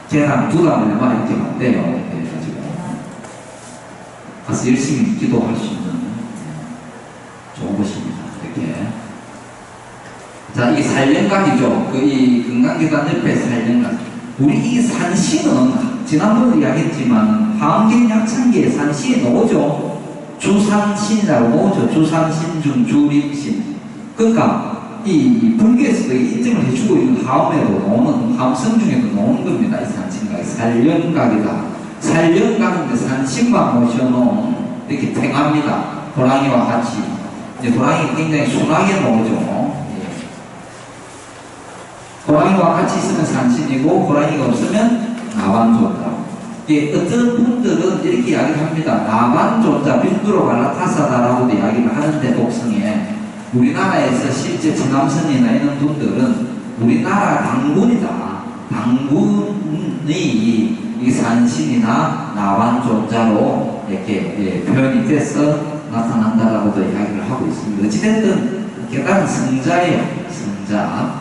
계란 2단을 막 이렇게 만대요. 이렇게 해가지고 가서 열심히 기도할 수 있는 좋은 곳입니다. 이렇게. 자, 이 살령각이죠. 이 금강계단 옆에 살령각. 우리 이 산신은 지난번에 이야기했지만 한계 약창기에 산신이 나오죠. 주산신이라고 나오죠. 주산신 중 주림신. 그러니까 이 불교에서도 인정을 해주고 있는 하음에도 나오는 하음성 중에도 나오는 겁니다. 이 산신각이 살령각이다. 살령각인데 산신만 모셔놓은 이렇게 탱합니다. 호랑이와 같이. 이제 호랑이 굉장히 순하게 나오죠. 호랑이와 같이 있으면 산신이고 호랑이가 없으면 나반존자. 어떤 분들은 이렇게 이야기를 합니다. 나반존자 빈두로 갈라타사다라고도 이야기를 하는데 독성에 우리나라에서 실제 천암선이나 이런 분들은 우리나라 당군이다. 당군이 이 산신이나 나반존자로 이렇게 표현이 돼서 나타난다라고도 이야기를 하고 있습니다. 어찌됐든 계단 성자예요. 성자.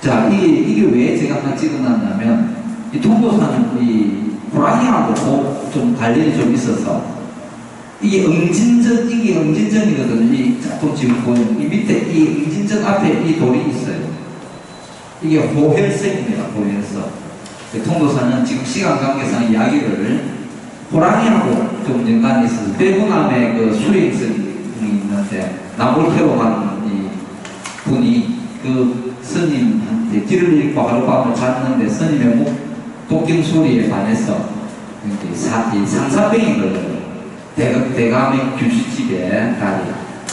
자, 이게 왜 제가 찍어놨냐면, 이 통도사는 이 호랑이하고 좀 관련이 좀 있어서, 이게 응진전이거든요. 이 조금 지금 보이는, 이 밑에 이 응진전 앞에 이 돌이 있어요. 이게 호혈성입니다. 호혈성. 통도사는 지금 시간 관계상 이야기를 호랑이하고 좀 연관이 있어서, 배구남의 그 수행성이 있는데, 나무를 태워 가는 이 분이 그 스님한테 길을 잃고 하룻밤을 잤는데 스님의 독경 소리에 반해서 상사병이 걸려요. 대감의 규슈집에 가리.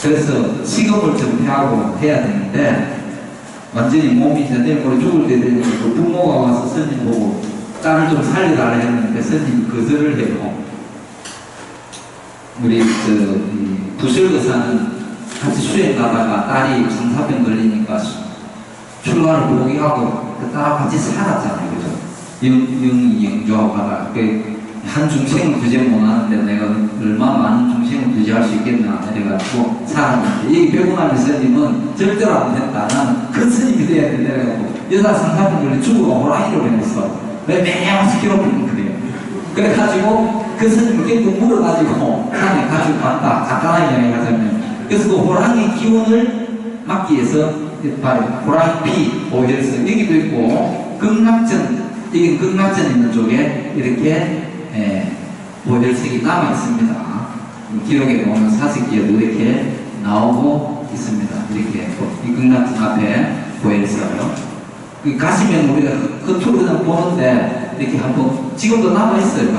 그래서 식음을 좀 피하고 해야 되는데 완전히 몸이 이제 내일 모레 죽을 때 되니까 그 부모가 와서 스님 보고 딸을 좀 살려달라 했는데 스님이 거절을 해요. 우리 부설거사는 같이 수행 가다가 딸이 상사병 걸리니까 출가를 포기하고 그 딸하고 같이 살았잖아요. 그죠? 영조하고 가다가 한 중생을 구제 못하는데 내가 얼마나 많은 중생을 구제할 수 있겠나 이래가지고 살았는데 이 백운하면 스님은 절대로 안 된다. 나는 큰 스님이 돼야 된다. 그래가지고 여자 상사병 걸린 죽어가 호랑이로 변했어. 왜 매년 괴롭히는 그래요. 그래가지고 그 스님이 결국 물어가지고 산에 가지고 간다. 간단하게 이야기하자면 그래서 그 호랑이 기운을 막기 위해서 바로 호랑이 피 오해서 여기도 있고 극락전 이게 극락전 있는 쪽에 이렇게 보혈색이 남아 있습니다. 기록에 보면 사색기에도 이렇게 나오고 있습니다. 이렇게 이 극락전 앞에 보혈색이요. 가시면 우리가 겉으로 그냥 보는데 이렇게 한번 지금도 남아 있어요.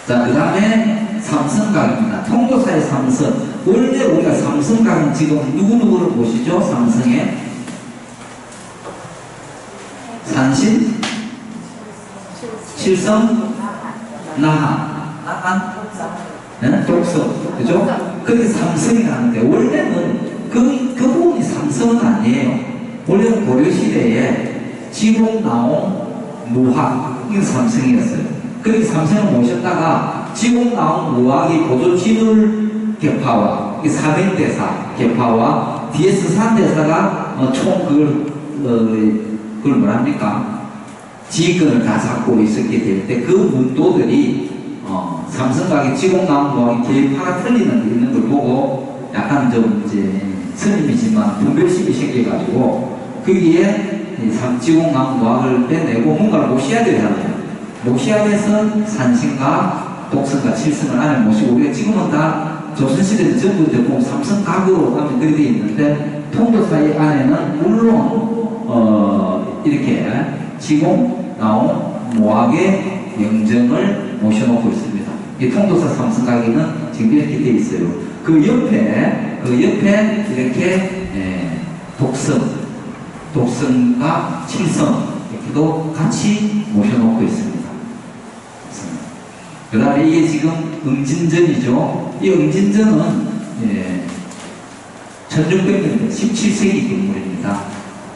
자, 그 다음에 삼성각입니다. 통도사의 삼성. 원래 우리가 삼성각은 지금 누구누구를 보시죠? 삼성에 산신, 칠성, 나한, 독성, 그죠? 그게 삼성이 가는데 원래는 그 부분이 삼성은 아니에요. 원래는 고려시대에 지공, 나온, 무학 이게 삼성이었어요. 그렇게 삼성을 모셨다가 지공, 나온, 무학이 보조진울 계파와 400대사 계파와 DS 산대사가 총 그걸 뭐랍니까? 지휘권을 다 잡고 있었게 될 때 그 문도들이 삼성각의 지공, 나온, 무학이 계파가 틀리는 게 있는 걸 보고 약간 좀 이제 스님이지만 분별심이 생겨가지고 거기에 지공, 나온, 무학을 빼내고 뭔가를 모셔야 돼요. 모셔야 돼서 산신과 독성과 칠성을 안에 모시고 우리가 지금은 다 조선시대는 전부 보면 삼성각으로 하면 그렇게 되어 있는데 통도사의 안에는 물론 이렇게 지공, 나온, 무학의 영정을 모셔놓고 있습니다. 이 통도사 삼성각에는 지금 이렇게 되어 있어요. 그 옆에 이렇게 독성과 칠성 이렇게도 같이 모셔놓고 있습니다. 그 다음에 이게 지금 응진전이죠. 이 응진전은 1600년대 17세기 건물입니다.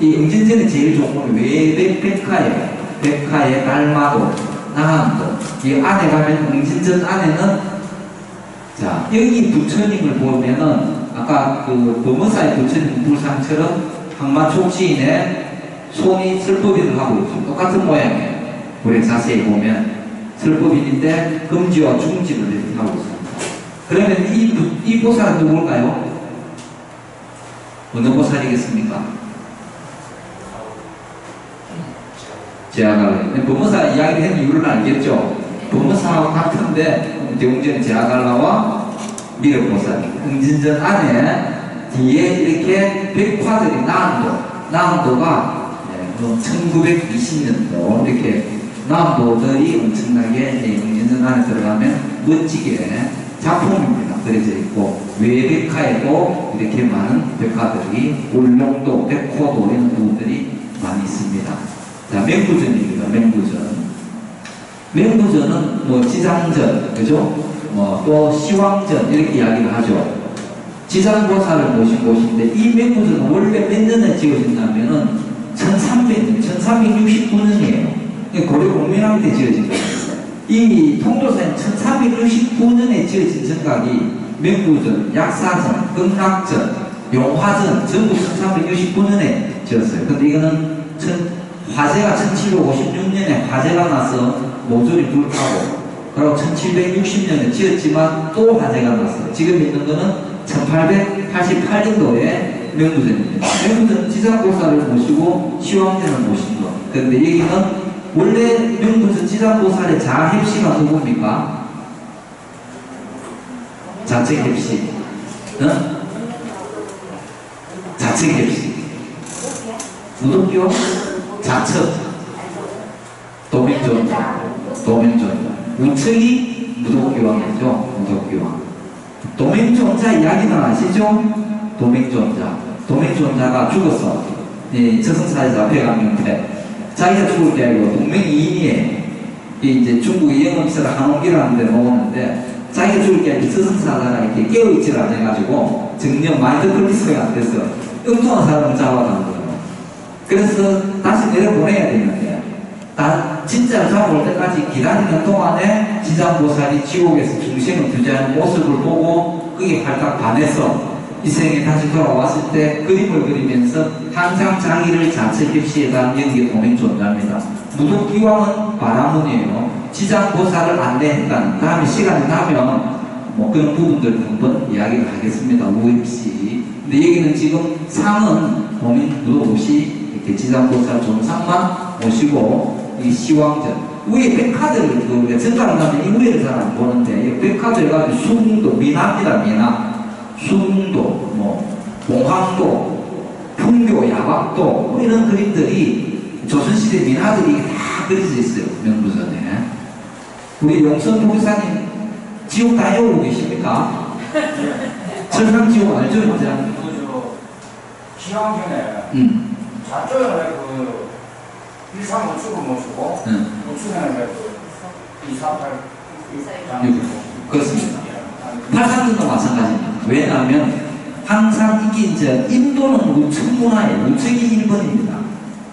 이 응진전의 제일 좋은 건 외백백화예요. 백화의 달마도, 나한도. 이 안에 가면 응진전 안에는 자 여기 부처님을 보면은 아까 그 범어사의 부처님 불상처럼 항마촉시인의 손이 슬퍼빈을 하고 있죠. 똑같은 모양이에요. 우리 자세히 보면 슬퍼빈인데 금지와 중지를 이렇게 하고 있습니다. 그러면 이 보살은 누굴까요? 어느 보살이겠습니까? 제아갈라. 범어사 이야기를 한 이유를 알겠죠? 범어사와 같은데 대웅전의 제아갈라와 미륵보살 응진전 안에 뒤에 이렇게 백화들이 나암도가 1920년도 이렇게 나암도들이 엄청나게 응진전 안에 들어가면 멋지게 작품입니다. 그려져 있고 외백화에도 이렇게 많은 백화들이 울릉도, 백호도 이런 부분들이 많이 있습니다. 자, 맹구전입니다. 맹구전은 뭐 지장전, 그죠? 또 시황전 이렇게 이야기를 하죠. 지장보살을 모신 곳인데 이 맹구전은 원래 몇 년에 지어진다면은 1300년, 1369년이에요. 고려 공민왕 때 지어진 거예요. 이 통도사는 1369년에 지어진 전각이 맹구전, 약사전, 극락전, 용화전 전부 1369년에 지었어요. 근데 이거는 화재가 1756년에 화재가 나서 모조리 불타고 그리고 1760년에 지었지만 또 화재가 났어요. 지금 있는 거는 1888년도에 명구전입니다. 명구전은 지장보살을 모시고 시황전을 모신 거. 그런데 여기는 원래 명구전 지장보살의 자heb시가 누굽니까? 자책heb시. 자책heb시. 무독교? 자척. 도맹존자. 우측이 무독교왕이죠. 무독교왕. 도맹존자 이야기는 아시죠? 도맹존자. 동맹존자가 죽었어. 이 저승사에 잡혀갔는데 자기가 죽을 게 아니고 동맹이인이 이제 중국의 영업사를 한옥이라는 데 놓았는데 자기가 죽을 게 아니고 저승사자가 이렇게 깨어있지를 않아가지고 정령 마인드 컨디션이 안 돼서 엉뚱한 사람을 잡아간 거예요. 그래서 다시 내려보내야 되는데 진짜 잡아올 때까지 기다리는 동안에 지장보살이 지옥에서 중생을 규제하는 모습을 보고 그게 활짝 반해서 이 생에 다시 돌아왔을 때 그림을 그리면서 항상 자기를 자체 캡시에다 연기의 동맹존자입니다. 무속기왕은 바라문이에요. 지장보살을 안내했다는 다음에 시간이 나면 뭐 그런 부분들 한번 이야기를 하겠습니다. 우입시. 근데 여기는 지금 상은 범인 무속 없이 이렇게 지장보살 존상만 모시고 이 시황전 위에 백화들 그 전가를 가면 이 위에를 잘 안 보는데 이 백화들 가면 수궁도 미나입니다. 미나. 수궁도 뭐 봉황도 풍교 야박도 뭐 이런 그림들이 조선시대 민화들이 다 그려져 있어요. 명부전에. 우리 용선 보기사님 지옥 다녀오고 계십니까? 철상지옥 알죠? 이제? 기왕전에 좌쪽에 그 135축을 모시고 우측에는 그 248 그렇습니다. 팔상전도 마찬가지입니다. 왜냐하면 항상 이게 이제 인도는 우측 문화예요. 우측이 1번입니다.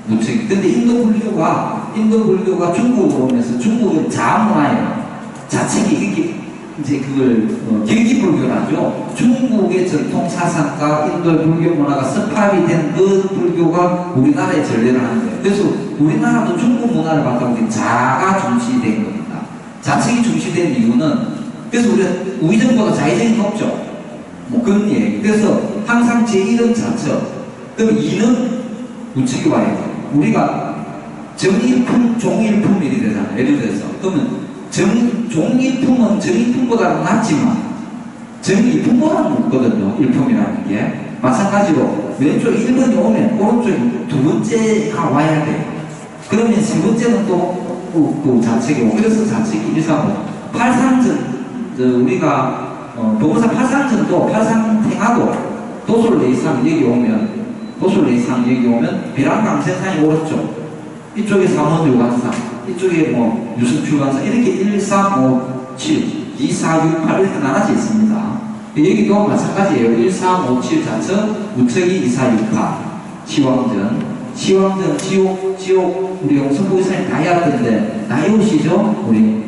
우측. 근데 인도 불교가 중국으로 오면서 중국은 자문화예요. 자책이 이렇게 이제 그걸 결기불교라죠. 중국의 전통 사상과 인도의 불교 문화가 습합이 된 그 불교가 우리나라에 전례를 하는 거예요. 그래서 우리나라도 중국 문화를 바탕으로 자가 중시된 겁니다. 자책이 중시된 이유는 그래서 우리가 우의정보다 자의정이 높죠. 뭐 그런 얘기. 그래서 항상 제1은 자처. 그럼 2는 우측이 와야 돼. 우리가 정일품, 종일품 이렇게 되잖아요. 예를 들어서. 그러면 종일품은 정일품보다는 낫지만 정일품보다는 높거든요. 일품이라는 게. 마찬가지로 왼쪽 1번이 오면 오른쪽 두 번째가 와야 돼. 그러면 세 번째는 또 자책이고. 그래서 자책이 1, 3, 5. 팔상전, 우리가 보고사 팔상전도 팔상탱하도 도솔레이상 여기 오면 비랑강세상이 오른쪽 이쪽에 삼원유관상 이쪽에 뭐 유승출관상 이렇게 1, 3, 5, 7, 2, 4, 6, 8 이렇게 나눠져 있습니다. 여기도 마찬가지예요. 1, 3, 5, 7 자처 우측이 2, 4, 6, 8 시황전 지옥 우리 용선보기사님 나이 왔던데 나이 오시죠? 우리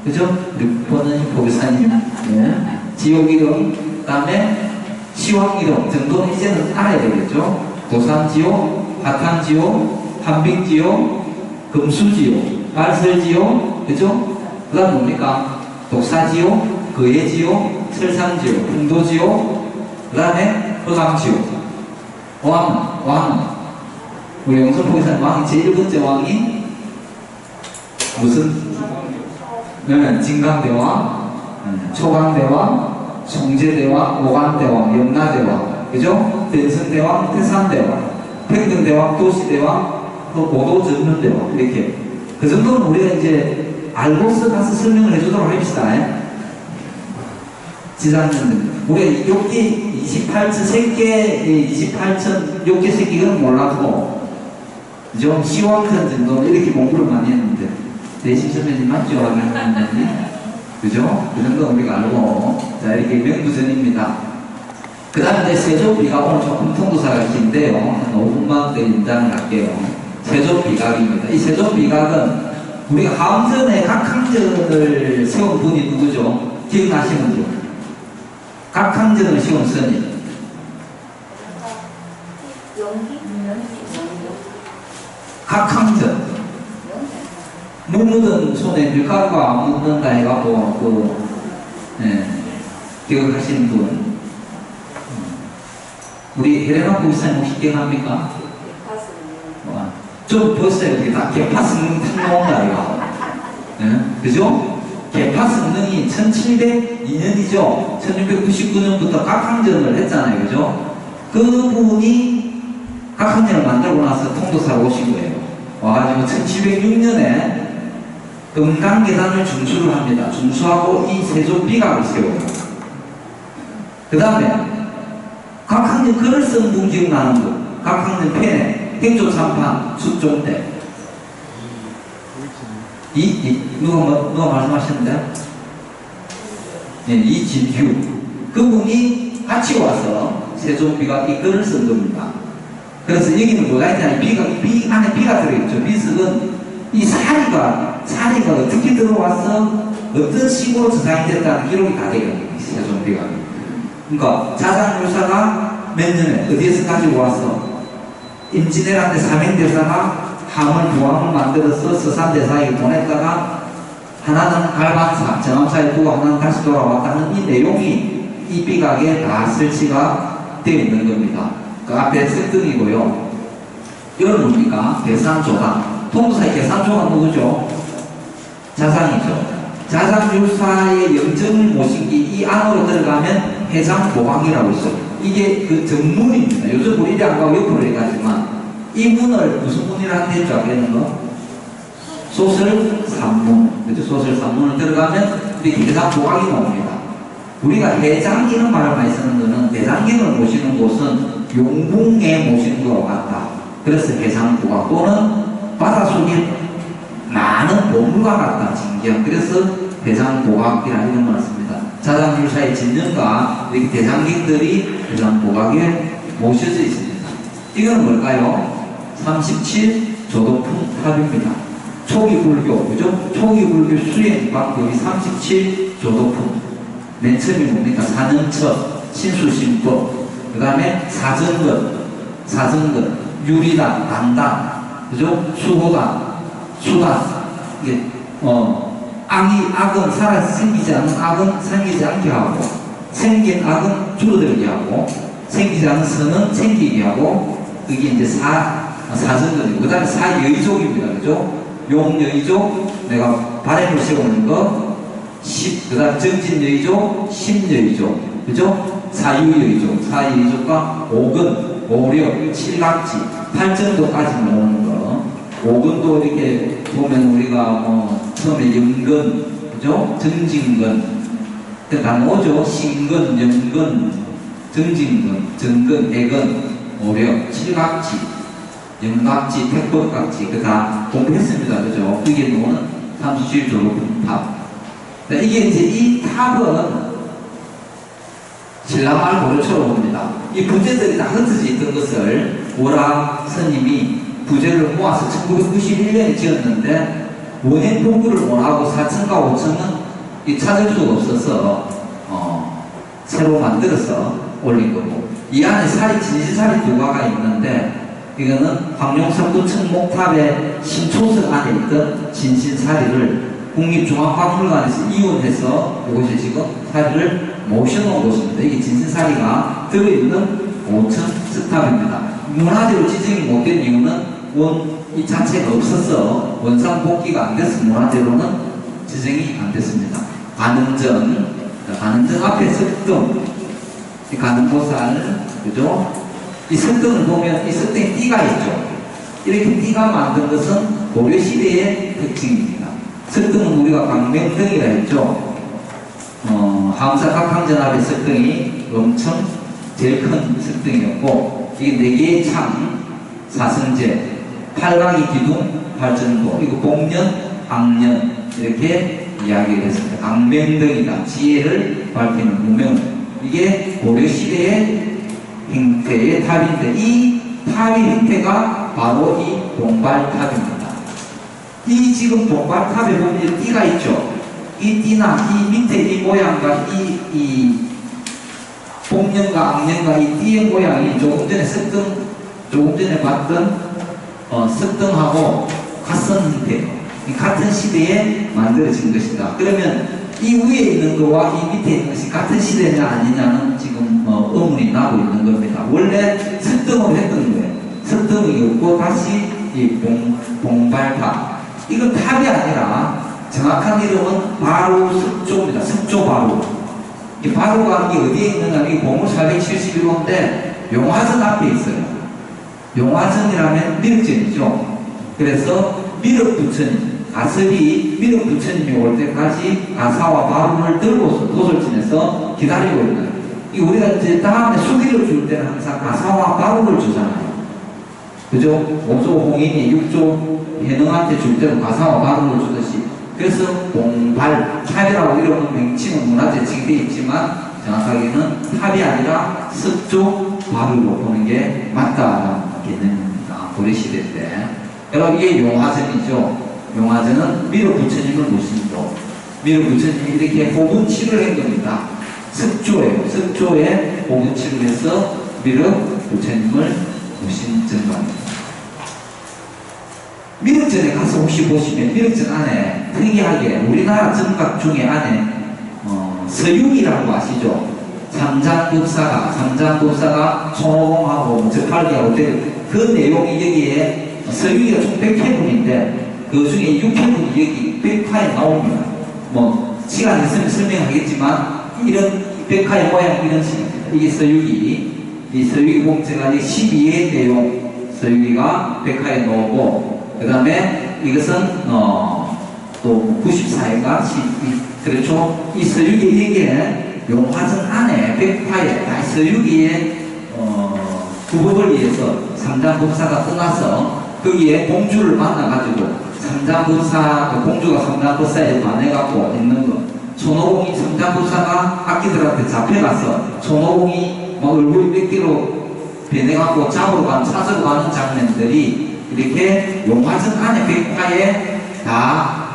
그죠? 6번은 보기사님 네. 지옥 이름 그 다음에 시황 이름 정도는 이제는 알아야 되겠죠? 도산지옥, 화탕지옥, 한빙지옥, 금수지옥, 발설지옥 그죠? 그 다음 뭡니까? 독사지옥, 거예지옥, 철상지옥, 풍도지옥 그 다음에 허강지옥 왕 우리 영선포기사님 왕이 제1번째 왕이 무슨? 네, 진강대왕, 초강대왕, 송제대왕, 오간대왕, 염라대왕 그죠? 대선대왕, 태산대왕, 평등대왕, 도시대왕, 고도전문대왕 이렇게 그 정도는 우리가 이제 알고서 가서 설명을 해주도록 합시다. 지사님 우리가 욕기 28천 새끼 28천 욕기 새끼는 몰라도 좀 시황선 정도 이렇게 공부를 많이 했는데 대신 선배님 맞죠? 그죠? 그 정도 우리가 알고 자 이렇게 명부전입니다. 그 다음에 이제 세조비각 오늘 조금 통도사가 긴데요. 한 5분만 더 인장을 할게요. 세조비각입니다. 이 세조비각은 우리가 하음전에 각항전을 세운 분이 누구죠? 기억나시는 분? 각항전을 세운 스님. 각항전. 물 묻은 손에 밀가루가 안 묻는다 해갖고 기억하시는 분. 우리 헬레나 부기사님 혹시 기억합니까? 좀 보세요. 이렇게 다 개파 성능 탁 나온다 이거. 그죠? 개파 성능이 1702년이죠. 1699년부터 각항전을 했잖아요. 그죠? 그분이 각항전을 만들고 나서 통도사로 오신 거예요. 와가지고 1706년에 금강계단을 중수를 합니다. 중수하고 이 세조비각을 세워요. 그 다음에 각 학년 글을 쓴 분 기억나는 거. 각 학년 펜에 행조 참판 숙종대. 누가 말씀하셨는데? 네, 이진규. 그분이 같이 와서 세종비가 이 글을 쓴 겁니다. 그래서 여기는 뭐가 있냐? 비 안에 비가 들어있죠. 비석은 이 사리가 어떻게 들어와서 어떤 식으로 저장이 됐다는 기록이 다 되거든요. 세종비가. 그러니까 자장율사가 몇 년에 어디에서 가지고 와서 임진왜란때 삼행대사가 함을 부함을 만들어서 서산대사에게 보냈다가 하나는 갈반사, 정암사에 두고 하나는 다시 돌아왔다는 이 내용이 이 비각에 다 설치가 되어 있는 겁니다. 그 앞에 색등이고요. 이건 뭡니까? 계산조당. 통도사의 계산조가 누구죠? 자상이죠. 자상율사의 영정을 모신 게 이 안으로 들어가면 해상보강이라고 있어요. 이게 그 정문입니다. 요즘 우리 이리 안 가고 옆으로 해가지만 이 문을 무슨 문이라 하는 줄 알겠는 거? 소설 3문. 그죠? 소설 3문을 들어가면 이렇게 해상보강이 나옵니다. 우리가 해장기는 말을 많이 쓰는 거는 대장경을 모시는 곳은 용궁에 모시는 것과 같다. 그래서 해상보강 또는 바닷속에 많은 보물과 같다. 진경. 그래서 해상보강이라는 이런 말을 씁니다. 자장율사의 진정과 이렇게 대장경들이 해상보강에 모셔져 있습니다. 이건 뭘까요? 37 조도품 탑입니다. 초기 불교, 그죠? 초기 불교 수행 방법이 37 조도품. 맨 처음이 뭡니까? 사념처, 신수신법, 그 다음에 사정근, 유리단, 단단, 그죠? 수호단, 수단, 이게, 악은 살아서 생기지 않는 악은 생기지 않게 하고, 생긴 악은 줄어들게 하고, 생기지 않는 선은 생기게 하고, 그게 이제 사정근이고, 그 다음에 사여의족입니다. 그죠? 용여의족, 내가 바램을 세우는 거, 그 다음 정진여의족, 심여의족, 그죠? 사유여의족과 오근, 오력, 칠각지, 팔전도까지 모으는 거. 오근도 이렇게 보면 우리가 처음에 영근, 그죠? 정진근, 그 다음 오죠? 신근, 영근, 정진근, 정근, 애근, 오력, 칠각지, 영각지, 택법각지, 그 다 공부했습니다. 그죠? 그게 뭐는 37조로 탑. 이게 이제 이 탑은 신라마을 고려처럼 봅니다. 이 부제들이 다 흩어져 있던 것을 오라 스님이 부제를 모아서 1991년에 지었는데 원행 복구를 원하고 4층과 5층은 찾을 수가 없어서 새로 만들어서 올린 거고, 이 안에 진실살이 2가가 있는데 이거는 황룡성도층 목탑의 신초석 안에 있던 진실사리를 국립종합박물관에서 이원해서 이곳에 지금 사리를 모셔놓은 곳입니다. 이게 진실사리가 들어있는 5층 스탑입니다. 문화재로 지정이 못된 이유는 이 자체가 없어서 원상 복귀가 안 돼서 문화재로는 지정이 안 됐습니다. 가능전 앞에 석등, 가능보살, 그죠? 이 석등을 보면 이 석등에 띠가 있죠. 이렇게 띠가 만든 것은 고려시대의 특징입니다. 석등은 우리가 광명등이라 했죠. 함사각항전 앞에 석등이 엄청 제일 큰 석등이었고, 이게 4개의 창, 사성제, 8강이 기둥, 발전도, 그리고 복년, 악년, 이렇게 이야기를 했습니다. 광명등이다. 지혜를 밝히는 무명. 이게 고려시대의 형태의 탑인데, 이 탑의 형태가 바로 이 동발탑입니다. 이 지금 동발탑에 보면 띠가 있죠. 이 띠나 이 밑에 이 모양과 이 복년과 악년과 이 띠의 모양이 조금 전에 봤던 석등하고 같은 형태, 같은 시대에 만들어진 것이다. 그러면 이 위에 있는 거와 이 밑에 있는 것이 같은 시대냐 아니냐는 지금 의문이 나고 있는 겁니다. 원래 석등으로 했던 거예요. 석등이었고 다시 이 봉발탑. 이건 탑이 아니라 정확한 이름은 바로 석조입니다. 석조 바로. 이 바로가 어디에 있느냐, 이 보물 471호인데 용화전 앞에 있어요. 용화전이라면 미륵전이죠. 그래서 미륵부처님, 가설이 미륵부처님이 올 때까지 가사와 바로를 들고서 도솔진에서 기다리고 있는 거예요. 이 우리가 이제 다음에 수기를 줄 때는 항상 가사와 바울을 주잖아요. 그죠? 5조 홍인이 6조 해능한테 줄 때는 가사와 바울을 주듯이. 그래서 봉발, 탑이라고 이러는 명칭은 문화재칭이 되어 있지만 정확하게는 탑이 아니라 석조 바울로 보는 게 맞다라는 개념입니다. 고려시대 때. 여러분 이게 용화전이죠. 용화전은 미륵 부처님을 모시고 미륵 부처님이 이렇게 호분치를 한 겁니다. 석조예요. 석조에 호분치를 해서 미륵 부처님을 모신 전관입니다. 미륵전에 가서 혹시 보시면 미륵전 안에 특이하게 우리나라 전각 중에 안에 서육이라고 아시죠? 삼장법사가 총호공하고 접할기하고 그 내용이 여기에 서육이가 총 100회분인데 그 중에 6회분이 여기 백화에 나옵니다. 뭐 시간 있으면 설명하겠지만 이런 백화의 모양 이런 식입니다. 이게 서육이 이 서육이 공제가 12회 내용 서육이가 백화에 나오고 그 다음에 이것은 또 94회가 그렇죠. 이 서유기 이게 용화전 안에 백화에 서유기의 구법을 위해서 삼장법사가 떠나서 거기에 공주를 만나가지고 삼장법사 공주가 삼장법사에 반해갖고 있는 거. 손오공이 삼장법사가 악기들한테 잡혀가서 손오공이 막 얼굴이 몇 개로 변해갖고 잡으러 가는 찾으러 가는 장면들이 이렇게 용화전 안에 백화에 다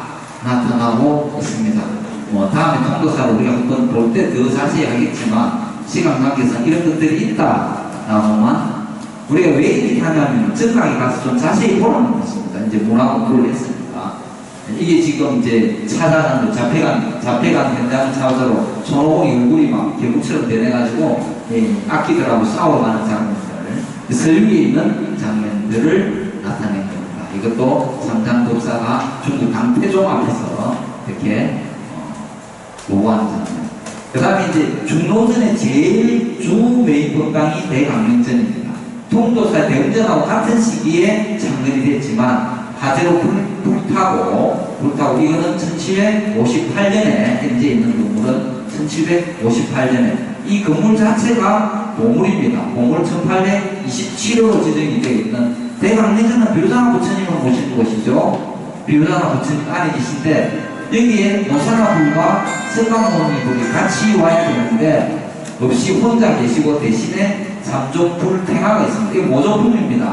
나타나고 있습니다. 뭐 다음에 통도사를 우리가 한번 볼 때 더 자세히 하겠지만 시간 관계상 이런 것들이 있다라고만 우리가 왜 이렇게 하냐면 전각에 가서 좀 자세히 보라는 것입니다. 이제 문화 공부를 했으니까 이게 지금 이제 찾아가는 잡혀간 현장을 찾아로 손오공이 얼굴이 막 개구처럼 변해가지고 악기들하고 싸워가는 장면들 서유기에 있는 장면들을 나타낸 겁니다. 이것도 삼장법사가 중국 강태종 앞에서 이렇게 보고한 장면. 그 다음에 이제 중노전의 제일 주 메인 법당이 대강릉전입니다. 통도사 대웅전하고 같은 시기에 창건이 됐지만 화재로 불타고 이거는 1758년에 현재 있는 건물은 1758년에 이 건물 자체가 보물입니다. 보물 1827호로 지정이 되어 있는 대강릉전은 비로자나 부처님을 모신 곳이죠. 비로자나 부처님 안에 계신데 여기에 모사나불과 석강모니불이 같이 와야 되는데 없이 혼자 계시고 대신에 삼종불 탱화가 있습니다. 이게 모조품입니다.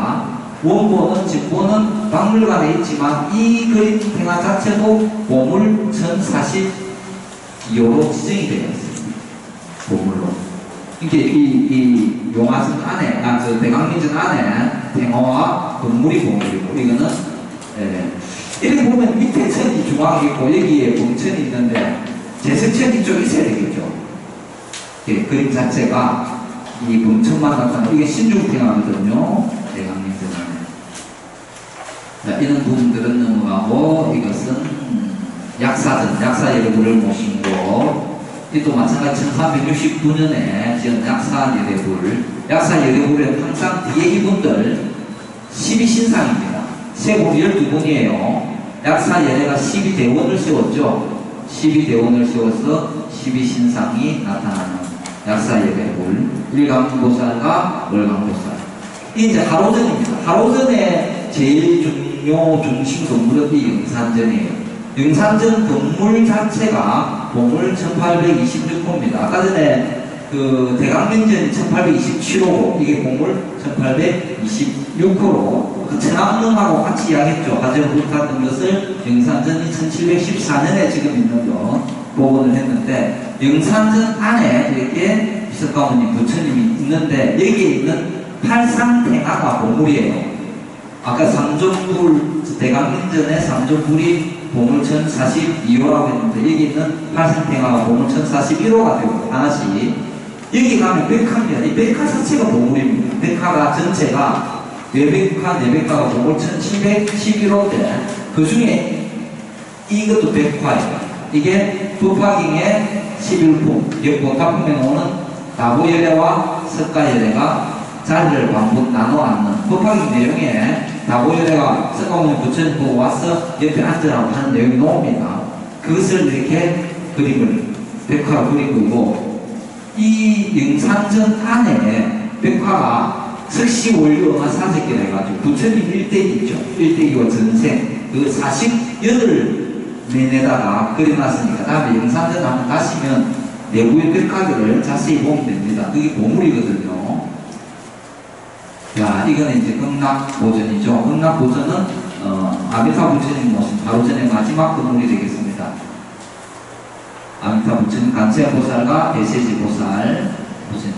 원본은 집본은 박물관에 있지만 이 그림 탱화 자체도 보물 1042호로 지정이 되어 있습니다. 보물로. 이게 이 용화전 안에, 저 대강릉전 안에 탱화와 건물이 보물이고 이거는 이렇게 보면 밑에 천이 중앙에 있고 여기에 봉천이 있는데 제석천이 좀 있어야 되겠죠. 그림 자체가 이 봉천만 나타나고 이게 신중탱화거든요. 대강릉전 안에. 자, 이런 부분들은 넘어가고 이것은 약사전, 약사 예배불을 모신 곳. 이도 마찬가지 1369년에 지은 약사 예배불. 약사 예배불은 항상 뒤에 이분들 12신상입니다. 세골 12분이에요. 약사 예례가 12대원을 세웠죠. 12대원을 세워서 12신상이 나타나는 약사 예배불. 일강보살과 월강보살. 이 이제 하로전입니다. 하로전의 제일 중심 건물은 이 영산전이에요. 영산전 건물 자체가 보물 1826호입니다. 아까 전에 그 대강릉전이 1827호고 이게 보물 1826호로 그 천암릉하고 같이 이야기했죠. 화재로 불탔던 것을 영산전이 1714년에 지금 있는 거 복원을 했는데 영산전 안에 이렇게 비석가모님 부처님이 있는데 여기에 있는 팔상탱화가 보물이에요. 아까 삼종불 대강릉전에 삼종불이 보물 1042호라고 했는데 여기 있는 팔상탱화가 보물 1041호가 되고 하나씩 여기 가면 백화입니다. 이 백화 자체가 보물입니다. 백화가 전체가 외백화, 내백화가 보물 1711호인데 그 중에 이것도 백화예요. 이게 부파경의 11품, 역보타품에 나오는 다보열애와 석가열애가 자리를 반복 나눠 앉는 법화경 내용에 다보열애가 석가모니 부처님 보고 와서 옆에 앉으라고 하는 내용이 나옵니다. 그것을 이렇게 그림을 백화로 그린 거고 이 영산전 안에 벽화가 석시 원료 한 40개 해가지고 부처님 일대기죠. 일대기와 전생 그 48면에다가 그려놨으니까 다음에 영산전 한번 가시면 내부의 벽화들을 자세히 보면 됩니다. 그게 보물이거든요. 자, 이거는 이제 극락보전이죠. 극락보전은 아미타 부처님 모습 바로 전에 마지막 건물이 되겠습니다. 아미타 부처님 간세보살과 대세지보살 보전.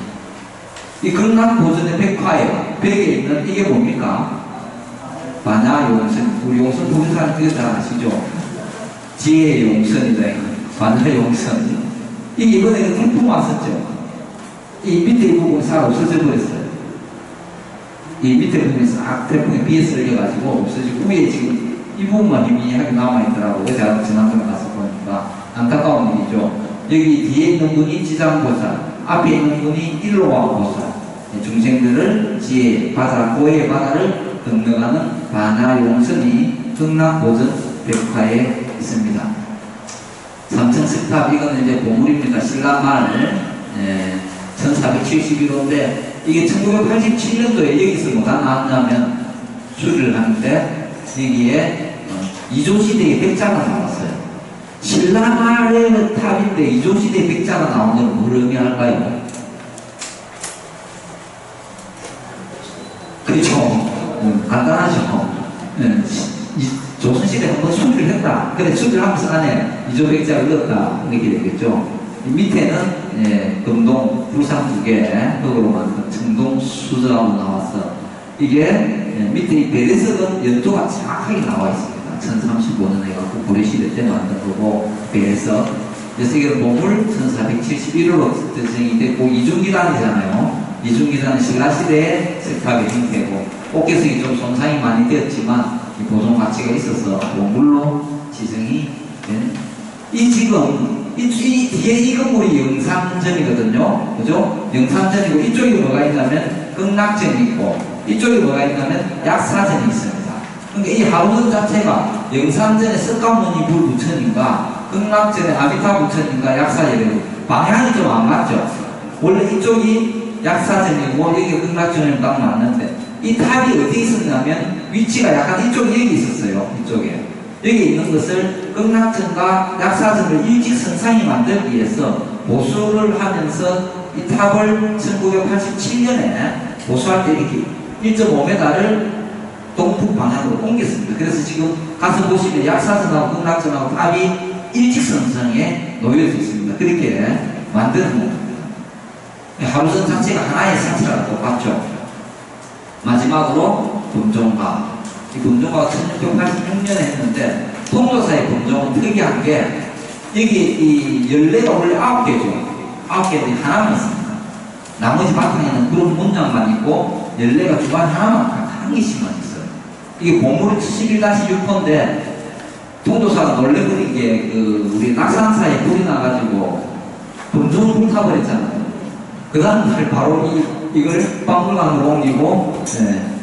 이 극락보전의 백화예요. 벽에 있는 이게 뭡니까? 반야용선. 우리 용선 보는 사람 그거 잘 아시죠? 지혜의 용선이다. 반야용선. 이게 이번에는 태풍 왔었죠. 이 밑에 이 부분 싹 없어져 버렸어요. 이 밑에 부분이 싹 태풍에 비에 쓸려가지고 없어지고 위에 지금 이 부분만 희미하게 남아있더라고요. 제가 지난번에 가서 보니까 안타까운 일이죠. 여기 뒤에 있는 분이 지장보살, 앞에 있는 분이 일로왕보살, 중생들을 지혜, 바다, 고해의 바다를 건너가는 반야용선이 극락보전 벽화에 있습니다. 삼천석탑, 이거는 이제 보물입니다. 신라말 1471호인데 이게 1987년도에 여기서 뭐가 나왔냐면 수리를 하는데 여기에 이조시대의 백자가 나왔어요. 신라말의 탑인데 이조시대의 백자가 나오는 뭘 의미할까요? 그렇죠. 간단하죠. 조선시대에 한번 수리를 했다. 그래, 수리를 하면서 안에 이조백자를 넣었다. 이렇게 되겠죠. 밑에는 금동 불상 2개, 흙으로 만든 청동 수저하고 나와서 이게 밑에 이 배에서는 연도가 정확하게 나와 있습니다. 1035년 해갖고 고려시대 때 만든 거고, 배에서. 그래서 이게 보물 1471호로 전쟁이 됐고, 이중기단이잖아요. 이중기단은 신라시대의 석탑의 형태고, 꽃게석이 좀 손상이 많이 되었지만, 이 보존 가치가 있어서 보물로 지정이 된. 이 지금 이 뒤에 이 건물이 영산전이거든요. 그죠? 영산전이고 이쪽에 뭐가 있냐면 극락전이 있고 이쪽에 뭐가 있냐면 약사전이 있습니다. 그러니까 이 하우전 자체가 영산전의 석가모니 불부처님과 극락전의 아미타 부처님과 약사전이고 방향이 좀 안 맞죠? 원래 이쪽이 약사전이고 여기 극락전이 딱 맞는데 이 탑이 어디 있었냐면 위치가 약간 이쪽에 여기 있었어요. 이쪽에. 여기 있는 것을 극락전과 약사전을 일직선상에 만들기 위해서 보수를 하면서 이 탑을 1987년에 보수할 때 이렇게 1.5m를 동북 방향으로 옮겼습니다. 그래서 지금 가서 보시면 약사전하고 극락전하고 탑이 일직선상에 놓여져 있습니다. 그렇게 만드는 겁니다. 하루전 자체가 하나의 사체랑 똑같죠. 마지막으로 범종가. 이 범종가가 1686년에 했는데 통도사의 범종은 특이한 게 여기 이 열례가 원래 9개죠. 9개인데 하나만 있습니다. 나머지 바탕에는 그런 문장만 있고 열례가 주간 하나만 한 개씩만 있어요. 이게 보물이 71-6호인데 통도사가 놀래버린 게 우리 낙산사에 불이 나가지고 범종을 불타버렸잖아요. 그 다음날 바로 이걸 박물관으로 옮기고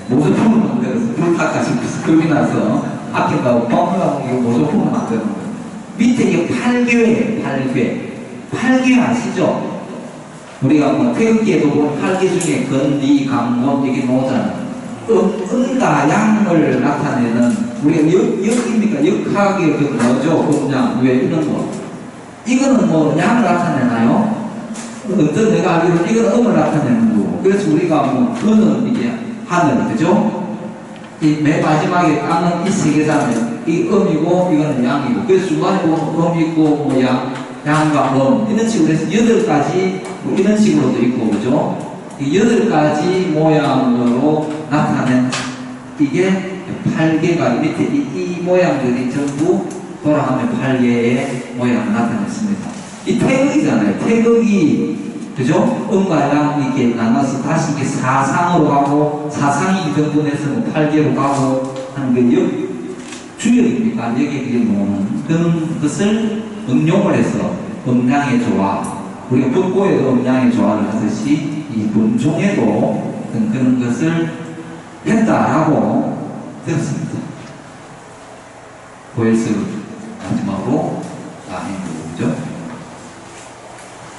모조품을 만들어서 불타가지고 겁이 나서 앞에 가고 박물관 옮기고 모조품을 만드는 거예요. 밑에 이게 8괴예요. 8괴 아시죠? 우리가 뭐 태극기에도 보면 8괴 중에 건, 리, 강, 원 이게 나오잖아요. 은과 양을 나타내는 우리가 역입니까? 역학의 그 뭐죠? 공장 왜 이런 거 이거는 뭐 양을 나타내나요? 어떤 내가 알기로는 이건 음을 나타내는 거고 그래서 우리가 뭐 그는 이게 하늘 그죠? 이 맨 마지막에 까는 이 세 개잖아요. 이 음이고 이거는 양이고 그래서 중간에 보면 음 있고 뭐 양과 이런 식으로 해서 8가지 뭐 이런 식으로도 있고 그죠? 이 8가지 모양으로 나타낸 이게 8개가 밑에 이 모양들이 전부 돌아가면 8개의 모양을 나타냈습니다. 이 태극이잖아요. 태극이 그죠? 음과 양 이렇게 나눠서 다시 이렇게 사상으로 가고 사상이 등분해서 뭐 8개로 가고 하는 게 주역입니까? 여기에 그게 뭐는 그런 것을 응용을 해서 음양의 조화 우리가 북고에도 음양의 조화를 하듯이 이 범종에도 그런 것을 했다라고 들었습니다. 고일설 마지막으로 다행이죠.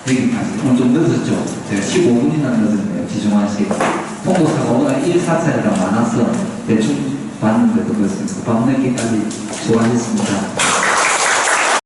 여기까지 오늘 좀 좀 늦었죠. 제가 15분이나 늦었네요. 지중환 씨가. 통도사가 오늘 144가 많아서 대충 봤는데도 그렇습니다. 밤늦게까지 수고하셨습니다.